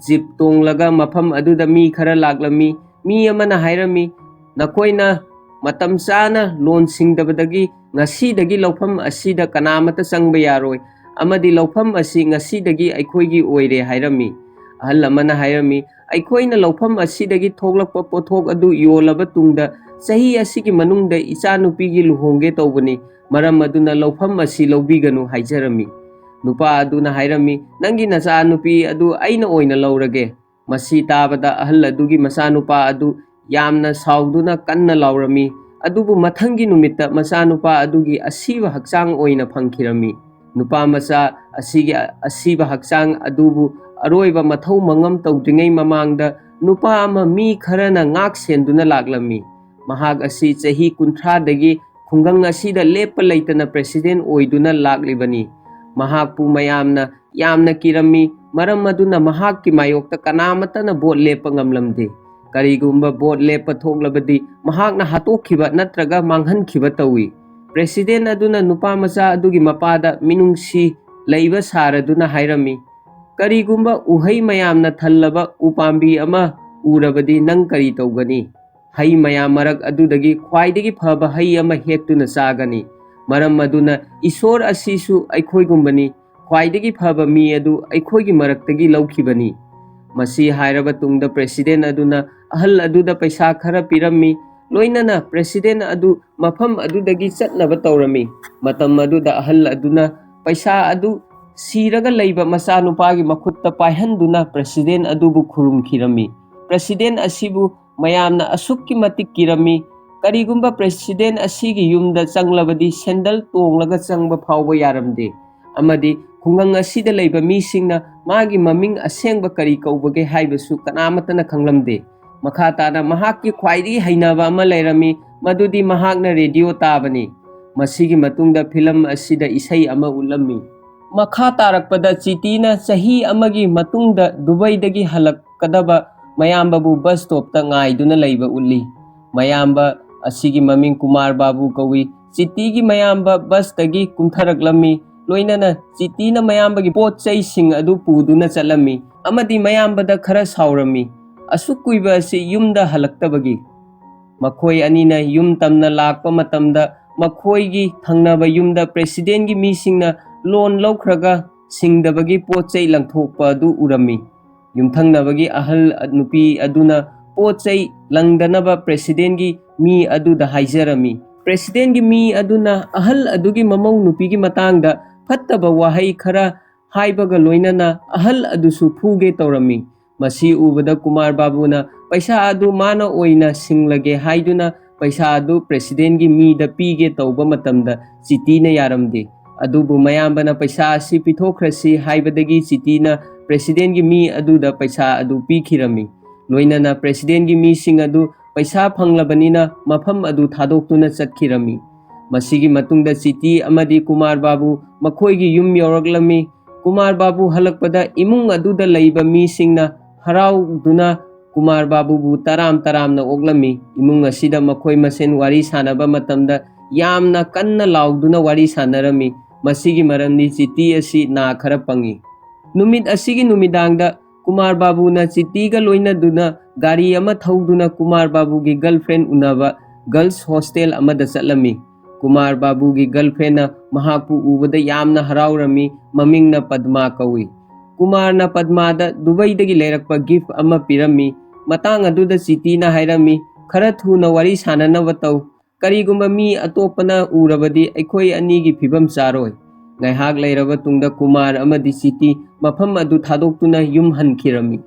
ꯖꯤꯞ ꯇꯣꯡꯂꯒ ꯃꯐꯝ ꯑꯗꯨꯗ ꯃꯤ ꯈꯔ ꯂꯥꯛꯂꯝꯃꯤ꯫ ꯃꯤ ꯑꯃꯅ ꯍꯥꯏꯔꯝꯃꯤ, "ꯅꯈꯣꯏꯅ ꯃꯇꯝ ꯆꯥꯅ ꯂꯣꯟ ꯁꯤꯡꯗꯕꯗꯒꯤ ꯉꯁꯤꯗꯒꯤ ꯂꯧꯐꯝ ꯑꯁꯤꯗ ꯀꯅꯥꯃꯠꯇ ꯆꯪꯕ ꯌꯥꯔꯣꯏ, ꯑꯃꯗꯤ ꯂꯧꯐꯝ ꯑꯁꯤ ꯉꯁꯤꯗꯒꯤ ꯑꯩꯈꯣꯏꯒꯤ ꯑꯣꯏꯔꯦ" ꯍꯥꯏꯔꯝꯃꯤ꯫ ꯑꯍꯜ ꯑꯃꯅ ꯍꯥꯏꯔꯝꯃꯤ, "ꯑꯩꯈꯣꯏꯅ ꯂꯧꯐꯝ ꯑꯁꯤꯗꯒꯤ ꯊꯣꯛꯂꯛꯄ ꯄꯣꯠꯊꯣꯛ ꯑꯗꯨ ꯌꯣꯜꯂꯕ ꯇꯨꯡꯗ ꯆꯍꯤ ꯑꯁꯤꯒꯤ ꯃꯅꯨꯡꯗ ꯏꯆꯥꯅꯨꯄꯤꯒꯤ ꯂꯨꯍꯣꯡꯒꯦ ꯇꯧꯕꯅꯤ, ꯃꯔꯝ ꯑꯗꯨꯅ ꯂꯧꯐꯝ ꯑꯁꯤ ꯂꯧꯕꯤꯒꯅꯨ" ꯍꯥꯏꯖꯔꯝꯃꯤ꯫ ꯅꯨꯄꯥ ꯑꯗꯨꯅ ꯍꯥꯏꯔꯝꯃꯤ, "ꯅꯪꯒꯤ ꯅꯆꯥꯅꯨꯄꯤ ꯑꯗꯨ ꯑꯩꯅ ꯑꯣꯏꯅ ꯂꯧꯔꯒꯦ"꯫ ꯃꯁꯤ ꯇꯥꯕꯗ ꯑꯍꯜ ꯑꯗꯨꯒꯤ ꯃꯆꯥꯅꯨꯄꯥ ꯑꯗꯨ ꯌꯥꯝꯅ ꯁꯥꯎꯗꯨꯅ ꯀꯟꯅ ꯂꯥꯎꯔꯝꯃꯤ꯫ ꯑꯗꯨꯕꯨ ꯃꯊꯪꯒꯤ ꯅꯨꯃꯤꯠꯇ ꯃꯆꯥꯅꯨꯄꯥ ꯑꯗꯨꯒꯤ ꯑꯁꯤꯕ ꯍꯛꯆꯥꯡ ꯑꯣꯏꯅ ꯐꯪꯈꯤꯔꯝꯃꯤ꯫ ꯅꯨꯄꯥꯃꯆꯥ ꯑꯁꯤꯒꯤ ꯑꯁꯤꯕ ꯍꯛꯆꯥꯡ ꯑꯗꯨꯕꯨ ꯑꯔꯣꯏꯕ ꯃꯊꯧ ꯃꯉꯝ ꯇꯧꯗ꯭ꯔꯤꯉꯩ ꯃꯃꯥꯡꯗ ꯅꯨꯄꯥ ꯑꯃ ꯃꯤ ꯈꯔꯅ ꯉꯥꯛ ꯁꯦꯟꯗꯨꯅ ꯂꯥꯛꯂꯝꯃꯤ꯫ ꯃꯍꯥꯛ ꯑꯁꯤ ꯆꯍꯤ 30ꯗꯒꯤ ꯈꯨꯡꯒꯪ ꯑꯁꯤꯗ ꯂꯦꯞꯄ ꯂꯩꯇꯅ ꯄ꯭ꯔꯦꯁꯤꯗꯦꯟ ꯑꯣꯏꯗꯨꯅ ꯂꯥꯛꯂꯤꯕꯅꯤ꯫ ꯃꯍꯥꯛꯄꯨ ꯃꯌꯥꯝꯅ ꯌꯥꯝꯅ ꯀꯤꯔꯝꯃꯤ, ꯃꯔꯝ ꯑꯗꯨꯅ ꯃꯍꯥꯛꯀꯤ ꯃꯥꯌꯣꯛꯇ ꯀꯅꯥꯃꯠꯇꯅ ꯚꯣꯠ ꯂꯦꯞꯄ ꯉꯝꯂꯝꯗꯦ꯫ ꯀꯔꯤꯒꯨꯝꯕ ꯚꯣꯠ ꯂꯦꯞꯄ ꯊꯣꯛꯂꯕꯗꯤ ꯃꯍꯥꯛꯅ ꯍꯥꯠꯇꯣꯛꯈꯤꯕ ꯅꯠꯇ꯭ꯔꯒ ꯃꯥꯡꯍꯟꯈꯤꯕ ꯇꯧꯏ꯫ ꯄ꯭ꯔꯦꯁꯤꯗꯦꯟ ꯑꯗꯨꯅ ꯅꯨꯄꯥꯃꯆꯥ ꯑꯗꯨꯒꯤ ꯃꯄꯥꯗ ꯃꯤꯅꯨꯡꯁꯤ ꯂꯩꯕ ꯁꯥꯔꯗꯨꯅ ꯍꯥꯏꯔꯝꯃꯤ, "ꯀꯔꯤꯒꯨꯝꯕ ꯎꯍꯩ ꯃꯌꯥꯝꯅ ꯊꯜꯂꯕ ꯎꯄꯥꯝꯕꯤ ꯑꯃ ꯎꯔꯕꯗꯤ ꯅꯪ ꯀꯔꯤ ꯇꯧꯒꯅꯤ? ꯍꯩ ꯃꯌꯥꯝ ꯃꯔꯛ ꯑꯗꯨꯗꯒꯤ ꯈ꯭ꯋꯥꯏꯗꯒꯤ ꯐꯕ ꯍꯩ ꯑꯃ ꯍꯦꯛꯇꯨꯅ ꯆꯥꯒꯅꯤ꯫ ꯃꯔꯝ ꯑꯗꯨꯅ ꯏꯁꯣꯔ ꯑꯁꯤꯁꯨ ꯑꯩꯈꯣꯏꯒꯨꯝꯕꯅꯤ, ꯈ꯭ꯋꯥꯏꯗꯒꯤ ꯐꯕ ꯃꯤ ꯑꯗꯨ ꯑꯩꯈꯣꯏꯒꯤ ꯃꯔꯛꯇꯒꯤ ꯂꯧꯈꯤꯕꯅꯤ"꯫ ꯃꯁꯤ ꯍꯥꯏꯔꯕ ꯇꯨꯡꯗ ꯄ꯭ꯔꯦꯁꯤꯗꯦꯟ ꯑꯗꯨꯅ ꯑꯍꯜ ꯑꯗꯨꯗ ꯄꯩꯁꯥ ꯈꯔ ꯄꯤꯔꯝꯃꯤ, ꯂꯣꯏꯅꯅ ꯄ꯭ꯔꯦꯁꯤꯗꯦꯟ ꯑꯗꯨ ꯃꯐꯝ ꯑꯗꯨꯗꯒꯤ ꯆꯠꯅꯕ ꯇꯧꯔꯝꯃꯤ꯫ ꯃꯇꯝ ꯑꯗꯨꯗ ꯑꯍꯜ ꯑꯗꯨꯅ ꯄꯩꯁా ꯑꯗꯨ ꯁꯤꯔꯒ ꯂꯩꯕ ꯃꯆꯥꯅꯨꯄꯥꯒꯤ ꯃꯈꯨꯠꯇ ꯄꯥꯏꯍꯟꯗꯨꯅ ꯄ꯭ꯔꯦꯁꯤꯗꯦꯟ ꯑꯗꯨꯕꯨ ꯈꯨꯔꯨꯝꯈꯤꯔꯝꯃꯤ꯫ ꯄ꯭ꯔꯦꯁꯤꯗꯦꯟ ꯑꯁꯤꯕꯨ ꯃꯌꯥꯝꯅ ꯑꯁꯨꯛꯀꯤ ꯃꯇꯤꯛ ꯀꯤꯔꯝꯃꯤ, ꯀꯔꯤꯒꯨꯝꯕ ꯄ꯭ꯔꯦꯁꯤꯗꯦꯟ ꯑꯁꯤꯒꯤ ꯌꯨꯝꯗ ꯆꯪꯂꯕꯗꯤ ꯁꯦꯟꯗꯜ ꯇꯣꯡꯂꯒ ꯆꯪꯕ ꯐꯥꯎꯕ ꯌꯥꯔꯝꯗꯦ, ꯑꯃꯗꯤ ꯈꯨꯡꯒꯪ ꯑꯁꯤꯗ ꯂꯩꯕ ꯃꯤꯁꯤꯡꯅ ꯃꯥꯒꯤ ꯃꯃꯤꯡ ꯑꯁꯦꯡꯕ ꯀꯔꯤ ꯀꯧꯕꯒꯦ ꯍꯥꯏꯕꯁꯨ ꯀꯅꯥꯃꯠꯇꯅ ꯈꯪꯂꯝꯗꯦ꯫ ꯃꯈꯥ ꯇꯥꯅ ꯃꯍꯥꯛꯀꯤ ꯈ꯭ꯋꯥꯏꯗꯒꯤ ꯍꯩꯅꯕ ꯑꯃ ꯂꯩꯔꯝꯃꯤ, ꯃꯗꯨꯗꯤ ꯃꯍꯥꯛꯅ ꯔꯦꯗꯤꯑꯣ ꯇꯥꯕꯅꯤ꯫ ꯃꯁꯤꯒꯤ ꯃꯇꯨꯡꯗ ꯐꯤꯂꯝ ꯑꯁꯤꯗ ꯏꯁꯩ ꯑꯃ ꯎꯠꯂꯝꯃꯤ꯫ ꯃꯈꯥ ꯇꯥꯔꯛꯄꯗ ꯆꯤꯇꯤꯅ ꯆꯍꯤ ꯑꯃꯒꯤ ꯃꯇꯨꯡꯗ ꯗꯨꯕꯥꯏꯗꯒꯤ ꯍꯜꯂꯛꯀꯗꯕ ꯃꯌꯥꯝꯕꯕꯨ ꯕꯁ ꯁ꯭ꯇꯣꯞꯇ ꯉꯥꯏꯗꯨꯅ ꯂꯩꯕ ꯎꯠꯂꯤ꯫ ꯃꯌꯥꯝꯕ ꯑꯁꯤꯒꯤ ꯃꯃꯤꯡ ꯀꯨꯃꯥꯔ ꯕꯥꯕꯨ ꯀꯧꯏ꯫ ꯆꯤꯇꯤꯒꯤ ꯃꯌꯥꯝꯕ ꯕꯁꯇꯒꯤ ꯀꯨꯝꯊꯔꯛꯂꯝꯃꯤ, ꯂꯣꯏꯅꯅ ꯆꯤꯇꯤꯅ ꯃꯌꯥꯝꯕꯒꯤ ꯄꯣꯠ ꯆꯩꯁꯤꯡ ꯑꯗු ꯄꯨꯗꯨꯅ ꯆꯠꯂꯝꯃꯤ, ꯑꯃꯗꯤ ꯃꯌꯥꯝꯕꯗ ꯈꯔ ꯁꯥꯎꯔꯝꯃꯤ, ꯑꯁꯨꯛ ꯀꯨꯏꯕ ꯑꯁꯤ ꯌꯨꯝꯗ ꯍꯜꯂꯛꯇꯕꯒꯤ꯫ ꯃꯈꯣꯏ ꯑꯅꯤꯅ ꯌꯨꯝ ꯇꯝꯅ ꯂꯥꯛꯄ ꯃꯇꯝꯗ ꯃꯈꯣꯏꯒꯤ ꯊꯪꯅꯕ ꯌꯨꯝꯗ ꯄ꯭ꯔꯦꯁꯤꯗꯦꯟꯒꯤ ꯃꯤꯁꯤꯡꯅ ꯂꯣꯟ ꯂꯧꯈ꯭ꯔꯒ ꯁꯤꯡꯗꯕꯒꯤ ꯄꯣꯠ ꯆꯩ ꯂꯪꯊꯣꯛꯄ ꯑꯗꯨ ꯎꯔꯝꯃꯤ꯫ ꯌꯨꯝꯊꯪꯅꯕꯒꯤ ꯑꯍꯜ ꯅꯨꯄꯤ ꯑꯗꯨꯅ ꯄꯣꯠ ꯆꯩ ꯂꯪꯗꯅꯕ ꯄ꯭ꯔꯦꯁꯤꯗꯦꯟꯒꯤ ꯃꯤ ꯑꯗꯨꯗ ꯍꯥꯏꯖꯔꯝꯃꯤ꯫ ꯄ꯭ꯔꯦꯁꯤꯗꯦꯟꯒꯤ ꯃꯤ ꯑꯗꯨꯅ ꯑꯍꯜ ꯑꯗꯨꯒꯤ ꯃꯃꯧ ꯅꯨꯄꯤꯒꯤ ꯃꯇꯥꯡꯗ ꯐꯠꯇꯕ ꯋꯥꯍꯩ ꯈꯔ ꯍꯥꯏꯕꯒ ꯂꯣꯏꯅꯅ ꯑꯍꯜ ꯑꯗꯨꯁꯨ ꯐꯨꯒꯦ ꯇꯧꯔꯝꯃꯤ꯫ ꯃꯁꯤ ꯎꯕꯗ ꯀꯨꯃꯥꯔ ꯕꯥꯕꯨꯅ ꯄꯩꯁꯥ ꯑꯗꯨ ꯃꯥꯅ ꯑꯣꯏꯅ ꯁꯤꯡꯂꯒꯦ ꯍꯥꯏꯗꯨꯅ ꯄꯩꯁꯥ ꯑꯗꯨ ꯄ꯭ꯔꯦꯁꯤꯗꯦꯟꯒꯤ ꯃꯤꯗ ꯄꯤꯒꯦ ꯇꯧꯕ ꯃꯇꯝꯗ ꯆꯤꯇꯤꯅ ꯌꯥꯔꯝꯗꯦ꯫ ꯑꯗꯨꯕꯨ ꯃꯌꯥꯝꯕꯅ ꯄꯩꯁꯥ ꯑꯁꯤ ꯄꯤꯊꯣꯛꯈ꯭ꯔꯁꯤ ꯍꯥꯏꯕꯗꯒꯤ ꯆꯤꯇꯤꯅ ꯄ꯭ꯔꯦꯁꯤꯗꯦꯟꯒꯤ ꯃꯤ ꯑꯗꯨꯗ ꯄꯩꯁꯥ ꯑꯗꯨ ꯄꯤꯈꯤꯔꯝꯃꯤ꯫ ꯂꯣꯏꯅꯅ ꯄ꯭ꯔꯦꯁꯤꯗꯦꯟꯒꯤ ꯃꯤꯁꯤꯡ ꯑꯗු ꯄꯩꯁా ꯐꯪꯂꯕꯅꯤꯅ ꯃꯐꯝ ꯑꯗꯨ ꯊꯥꯗꯣꯛꯇꯨꯅ ꯆꯠꯈꯤꯔꯝꯃꯤ꯫ ꯃꯁꯤꯒꯤ ꯃꯇꯨꯡꯗ ꯆꯤꯇꯤ ꯑꯃꯗꯤ ꯀꯨꯃꯥꯔ ꯕꯥꯕꯨ ꯃꯈꯣꯏꯒꯤ ꯌꯨꯝ ꯌꯧꯔꯛꯂꯝꯃꯤ꯫ ꯀꯨꯃꯥꯔ ꯕꯥꯕꯨ ꯍꯜꯂꯛꯄꯗ ꯏꯃꯨꯡ ꯑꯗꯨꯗ ꯂꯩꯕ ꯃꯤꯁꯤꯡꯅ ꯍꯔꯥꯎꯗꯨꯅ ꯀꯨꯃꯥꯔ ꯕꯥꯕꯨꯕꯨ ꯇꯔꯥꯝ ꯇꯔꯥꯝꯅ ꯑꯣꯛꯂꯝꯃꯤ꯫ ꯏꯃꯨꯡ ꯑꯁꯤꯗ ꯃꯈꯣꯏ ꯃꯁꯦꯟ ꯋꯥꯔꯤ ꯁꯥꯅꯕ ꯃꯇꯝꯗ ꯌꯥꯝꯅ ꯀꯟꯅ ꯂꯥꯎꯗꯨꯅ ꯋꯥꯔꯤ ꯁꯥꯅꯔꯝꯃꯤ꯫ ꯃꯁꯤꯒꯤ ꯃꯔꯝꯗꯤ ꯆꯤꯇꯤ ꯑꯁꯤ ꯅꯥ ꯈꯔ ꯄꯪꯏ꯫ ꯅꯨꯃꯤꯠ ꯑꯁꯤꯒꯤ ꯅꯨꯃꯤꯗꯥꯡꯗ ꯀꯨꯃꯥꯔ ꯕꯥꯕꯨꯅ ꯆꯤꯇꯤꯒ ꯂꯣꯏꯅꯗꯨꯅ ꯒꯥꯔꯤ ꯑꯃ ꯊꯧꯗꯨꯅ ꯀꯨꯃꯥꯔ ꯕꯥꯕꯨꯒꯤ ꯒꯔꯜꯐ꯭ꯔꯦꯟ ꯎꯅꯕ ꯒꯔꯜꯁ ꯍꯣꯁꯇꯦꯜ ꯑꯃꯗ ꯆꯠꯂꯝꯃꯤ꯫ ꯀꯨꯃꯥꯔ ꯕꯥꯕꯨꯒꯤ ꯒꯔꯜꯐ꯭ꯔꯦꯟꯅ ꯃꯍꯥꯛꯄꯨ ꯎꯕꯗ ꯌꯥꯝꯅ ꯍꯔꯥꯎꯔꯝꯃꯤ, ꯃꯃꯤꯡꯅ ꯄꯗꯃꯥ ꯀꯧꯏ꯫ ꯀꯨꯃꯥꯔꯅ ꯄꯗꯃꯥꯗ ꯗꯨꯕꯥꯏꯗꯒꯤ ꯂꯩꯔꯛꯄ ꯒꯤꯐ ꯑꯃ ꯄꯤꯔꯝꯃꯤ꯫ ꯃꯇꯥꯡ ꯑꯗꯨꯗ ꯆꯤꯇꯤꯅ ꯍꯥꯏꯔꯝꯃꯤ, "ꯈꯔ ꯊꯨꯅ ꯋꯥꯔꯤ ꯁꯥꯅꯅꯕ ꯇꯧ, ꯀꯔꯤꯒꯨꯝꯕ ꯃꯤ ꯑꯇꯣꯞꯄꯅ ꯎꯔꯕꯗꯤ ꯑꯩꯈꯣꯏ ꯑꯅꯤꯒꯤ ꯐꯤꯕꯝ ꯆꯥꯔꯣꯏ"꯫ ꯉꯥꯏꯍꯥꯛ ꯂꯩꯔꯕ ꯇꯨꯡꯗ ꯀꯨꯃꯥꯔ ꯑꯃꯗꯤ ꯆꯤꯇꯤ ꯃꯐꯝ ꯑꯗꯨ ꯊꯥꯗꯣꯛꯇꯨꯅ ꯌꯨꯝ ꯍꯟꯈꯤꯔꯝꯃꯤ꯫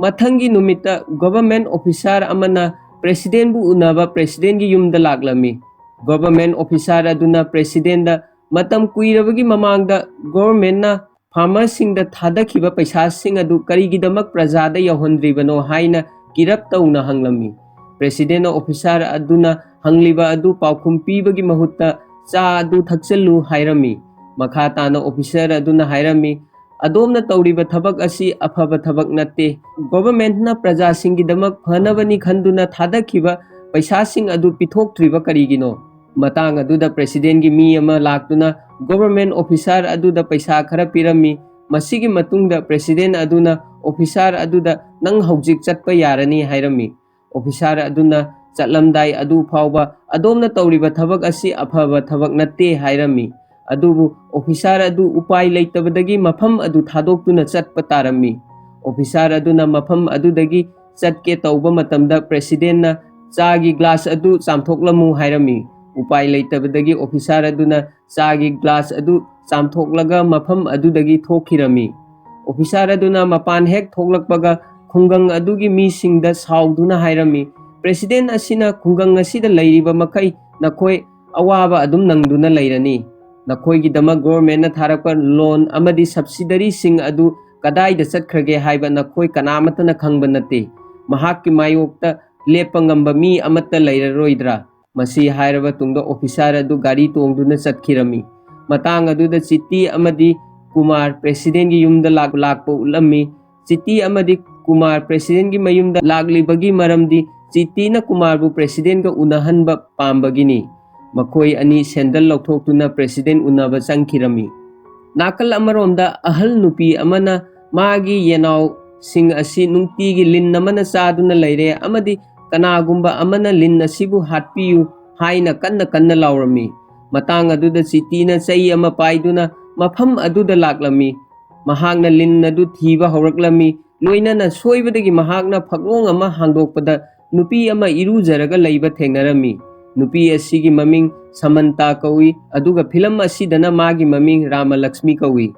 ꯃꯊꯪꯒꯤ ꯅꯨꯃꯤꯠꯇ ꯒꯚꯔꯟꯃꯦꯟꯠ ꯑꯣꯐꯤꯁꯥꯔ ꯑꯃꯅ ꯄ꯭ꯔꯦꯁꯤꯗꯦꯟꯕꯨ ꯎꯅꯕ ꯄ꯭ꯔꯦꯁꯤꯗꯦꯟꯒꯤ ꯌꯨꯝꯗ ꯂꯥꯛꯂꯝꯃꯤ꯫ ꯒꯚꯔꯟꯃꯦꯟꯠ ꯑꯣꯐꯤꯁꯥꯔ ꯑꯗꯨꯅ ꯄ꯭ꯔꯦꯁꯤꯗꯦꯟꯗ ꯃꯇꯝ ꯀꯨꯏꯔꯕꯒꯤ ꯃꯃꯥꯡꯗ ꯒꯚꯔꯟꯃꯦꯟꯠꯅ ꯐꯥꯔꯃꯔꯁꯤꯡꯗ ꯊꯥꯗꯈꯤꯕ ꯄꯩꯁꯥꯁꯤꯡ ꯑꯗꯨ ꯀꯔꯤꯒꯤꯗꯃꯛ ꯄ꯭ꯔꯖꯥꯗ ꯌꯧꯍꯟꯗ꯭ꯔꯤꯕꯅꯣ ꯍꯥꯏꯅ ꯀꯤꯔꯞ ꯇꯧꯅ ꯍꯪꯂꯝꯃꯤ꯫ ꯄ꯭ꯔꯦꯁꯤꯗꯦꯟꯅ ꯑꯣꯐꯤꯁꯥꯔ ꯑꯗꯨꯅ ꯍꯪꯂꯤꯕ ꯑꯗꯨ ꯄꯥꯎꯈꯨꯝ ꯄꯤꯕꯒꯤ ꯃꯍꯨꯠꯇ ꯆꯥ ꯑꯗꯨ ꯊꯛꯆꯜꯂꯨ ꯍꯥꯏꯔꯝꯃꯤ꯫ ꯃꯈꯥ ताना ऑफिसर अदुना हायरमी अदोमना तौरीबा थबक असी अफबा थबक नत्ते गवर्नमेंटना प्रजासिंगिदमक फनबनी खंदुना थादखिबा पैसासिंग अदु पिथोक्त्रिबा करिगिनो मतांग अदुदा प्रेसिडेंट की मी अमा लाक्तुना गवर्नमेंट ऑफिसर अदुदा पैसा खरा पिरमी ꯃꯁꯤꯒꯤ ꯃꯇꯨꯡꯗ ꯄ꯭ꯔꯦꯁꯤꯗꯦꯟ ꯑꯗꯨꯅ ꯑꯣꯐꯤꯁꯥꯔ ꯑꯗꯨꯗ ꯅꯪ ꯍꯧꯖꯤꯛ ꯆꯠꯄ ꯌꯥꯔꯅꯤ ꯍꯥꯏꯔꯝꯃꯤ꯫ ꯑꯣꯐꯤꯁꯥꯔ ꯑꯗꯨꯅ ꯆꯠꯂꯝꯗꯥꯏ ꯑꯗꯨ ꯐꯥꯎꯕ ꯑꯗꯣꯝꯅ ꯇꯧꯔꯤꯕ ꯊꯕꯛ ꯑꯁꯤ ꯑꯐꯕ ꯊꯕꯛ ꯅꯠꯇꯦ ꯍꯥꯏꯔꯝꯃꯤ꯫ ꯑꯗꯨꯕꯨ ꯑꯣꯐꯤꯁꯥꯔ ꯑꯗꯨ ꯎꯄꯥꯏ ꯂꯩꯇꯕꯗꯒꯤ ꯃꯐꯝ ꯑꯗꯨ ꯊꯥꯗꯣꯛꯇꯨꯅ ꯆꯠꯄ ꯇꯥꯔꯝꯃꯤ꯫ ꯑꯣꯐꯤꯁꯥꯔ ꯑꯗꯨꯅ ꯃꯐꯝ ꯑꯗꯨꯗꯒꯤ ꯆꯠꯀꯦ ꯇꯧꯕ ꯃꯇꯝꯗ ꯄ꯭ꯔꯦꯁꯤꯗꯦꯟꯅ ꯆꯥꯒꯤ ꯒ꯭ꯂꯥꯁ ꯑꯗꯨ ꯆꯥꯝꯊꯣꯛꯂꯝꯃꯨ ꯍꯥꯏꯔꯝꯃꯤ꯫ ꯎꯄꯥꯏ ꯂꯩꯇꯕꯗꯒꯤ ꯑꯣꯐꯤꯁꯥꯔ ꯑꯗꯨꯅ ꯆꯥꯒꯤ ꯒ꯭ꯂꯥꯁ ꯑꯗꯨ ꯆꯥꯝꯊꯣꯛꯂꯒ ꯃꯐꯝ ꯑꯗꯨꯗꯒꯤ ꯊꯣꯛꯈꯤꯔꯝꯃꯤ꯫ ꯑꯣꯐꯤꯁꯥꯔ ꯑꯗꯨꯅ ꯃꯄꯥꯟ ꯍꯦꯛ ꯊꯣꯛꯂꯛꯄꯒ ꯈꯨꯡꯒꯪ ꯑꯗꯨꯒꯤ ꯃꯤꯁꯤꯡꯗ ꯁꯥꯎꯗꯨꯅ ꯍꯥꯏꯔꯝꯃꯤ, ꯄ꯭ꯔꯦꯁꯤꯗꯦꯟ ꯑꯁꯤꯅ ꯈꯨꯡꯒꯪ ꯑꯁꯤꯗ ꯂꯩꯔꯤꯕ ꯃꯈꯩ ꯅꯈꯣꯏ ꯑꯋꯥꯕ ꯑꯗꯨꯝ ꯅꯪꯗꯨꯅ ꯂꯩꯔꯅꯤ꯫ ꯅꯈꯣꯏꯒꯤꯗꯃꯛ ꯒꯣꯔꯃꯦꯟꯅ ꯊꯥꯔꯛꯄ ꯂꯣꯟ ꯑꯃꯗꯤ ꯁꯕꯁꯤꯗꯔꯤꯁꯤꯡ ꯑꯗꯨ ꯀꯗꯥꯏꯗ ꯆꯠꯈ꯭ꯔꯒꯦ ꯍꯥꯏꯕ ꯅꯈꯣꯏ ꯀꯅꯥꯃꯠꯇꯅ ꯈꯪꯕ ꯅꯠꯇꯦ꯫ ꯃꯍꯥꯛꯀꯤ ꯃꯥꯌꯣꯛꯇ ꯂꯦꯞꯄ ꯉꯝꯕ ꯃꯤ ꯑꯃꯠꯇ ꯂꯩꯔꯔꯣꯏꯗ꯭ꯔꯥ? ꯃꯁꯤ ꯍꯥꯏꯔꯕ ꯇꯨꯡꯗ ꯑꯣꯐꯤꯁꯥꯔ ꯑꯗꯨ ꯒꯥꯔꯤ ꯇꯣꯡꯗꯨꯅ ꯆꯠꯈꯤꯔꯝꯃꯤ꯫ ꯃꯇꯥꯡ ꯑꯗꯨꯗ ꯆꯤꯇꯤ ꯑꯃꯗꯤ ꯀꯨꯃꯥꯔ ꯄ꯭ꯔꯦꯁꯤꯗꯦꯟꯒꯤ ꯌꯨꯝꯗ ꯂꯥꯛꯄ ꯎꯠꯂꯝꯃꯤ꯫ ꯆꯤꯇꯤ ꯑꯃꯗꯤ ꯀꯨꯃꯥꯔ ꯄ꯭ꯔꯦꯁꯤꯗꯦꯟꯒꯤ ꯃꯌꯨꯝꯗ ꯂꯥꯛꯂꯤꯕꯒꯤ ꯃꯔꯝꯗꯤ ꯆꯤꯇꯤꯅ ꯀꯨꯃꯥꯔꯕꯨ ꯄ꯭ꯔꯦꯁꯤꯗꯦꯟꯒ ꯎꯅꯍꯟꯕ ꯄꯥꯝꯕꯒꯤꯅꯤ꯫ ꯃꯈꯣꯏ ꯑꯅꯤ ꯁꯦꯟꯗꯜ ꯂꯧꯊꯣꯛꯇꯨꯅ ꯄ꯭ꯔꯦꯁꯤꯗꯦꯟ ꯎꯅꯕ ꯆꯪꯈꯤꯔꯝꯃꯤ꯫ ꯅꯥꯀꯜ ꯑꯃꯔꯣꯝꯗ ꯑꯍꯜ ꯅꯨꯄꯤ ꯑꯃꯅ ꯃꯥꯒꯤ ꯌꯦꯅꯥꯎꯁꯤꯡ ꯑꯁꯤ ꯅꯨꯡꯇꯤꯒꯤ ꯂꯤꯟ ꯑꯃꯅ ꯆꯥꯗꯨꯅ ꯂꯩꯔꯦ ꯑꯃꯗꯤ ꯀꯅꯥꯒꯨꯝꯕ ꯑꯃꯅ ꯂꯤꯟ ꯑꯁꯤꯕꯨ ꯍꯥꯠꯄꯤꯌꯨ ꯍꯥꯏꯅ ꯀꯟꯅ ꯂꯥꯎꯔꯝꯃꯤ꯫ ꯃꯇꯥꯡ ꯑꯗꯨꯗ ꯆꯤꯇꯤꯅ ꯆꯩ ꯑꯃ ꯄꯥꯏꯗꯨꯅ ꯃꯐꯝ ꯑꯗꯨꯗ ꯂꯥꯛꯂꯝꯃꯤ꯫ ꯃꯍꯥꯛꯅ ꯂꯤꯟ ꯑꯗꯨ ꯊꯤꯕ ꯍꯧꯔꯛꯂꯝꯃꯤ꯫ ꯂꯣꯏꯅꯅ ꯁꯣꯏꯕꯗꯒꯤ ꯃꯍꯥꯛꯅ ꯐꯛꯂꯣꯡ ꯑꯃ ꯍꯥꯡꯗꯣꯛꯄꯗ ꯅꯨꯄꯤ ꯑꯃ ꯏꯔꯨꯖꯔꯒ ꯂꯩꯕ ꯊꯦꯡꯅꯔꯝꯃꯤ꯫ ꯅꯨꯄꯤ ꯑꯁꯤꯒꯤ ꯃꯃꯤꯡ ꯁꯃꯟꯇꯥ ꯀꯧꯏ ꯑꯗꯨꯒ ꯐꯤꯂꯝ ꯑꯁꯤꯗꯅ ꯃꯥꯒꯤ ꯃꯃꯤꯡ ꯔꯥꯃꯂꯛꯁꯃꯤ ꯀꯧꯏ꯫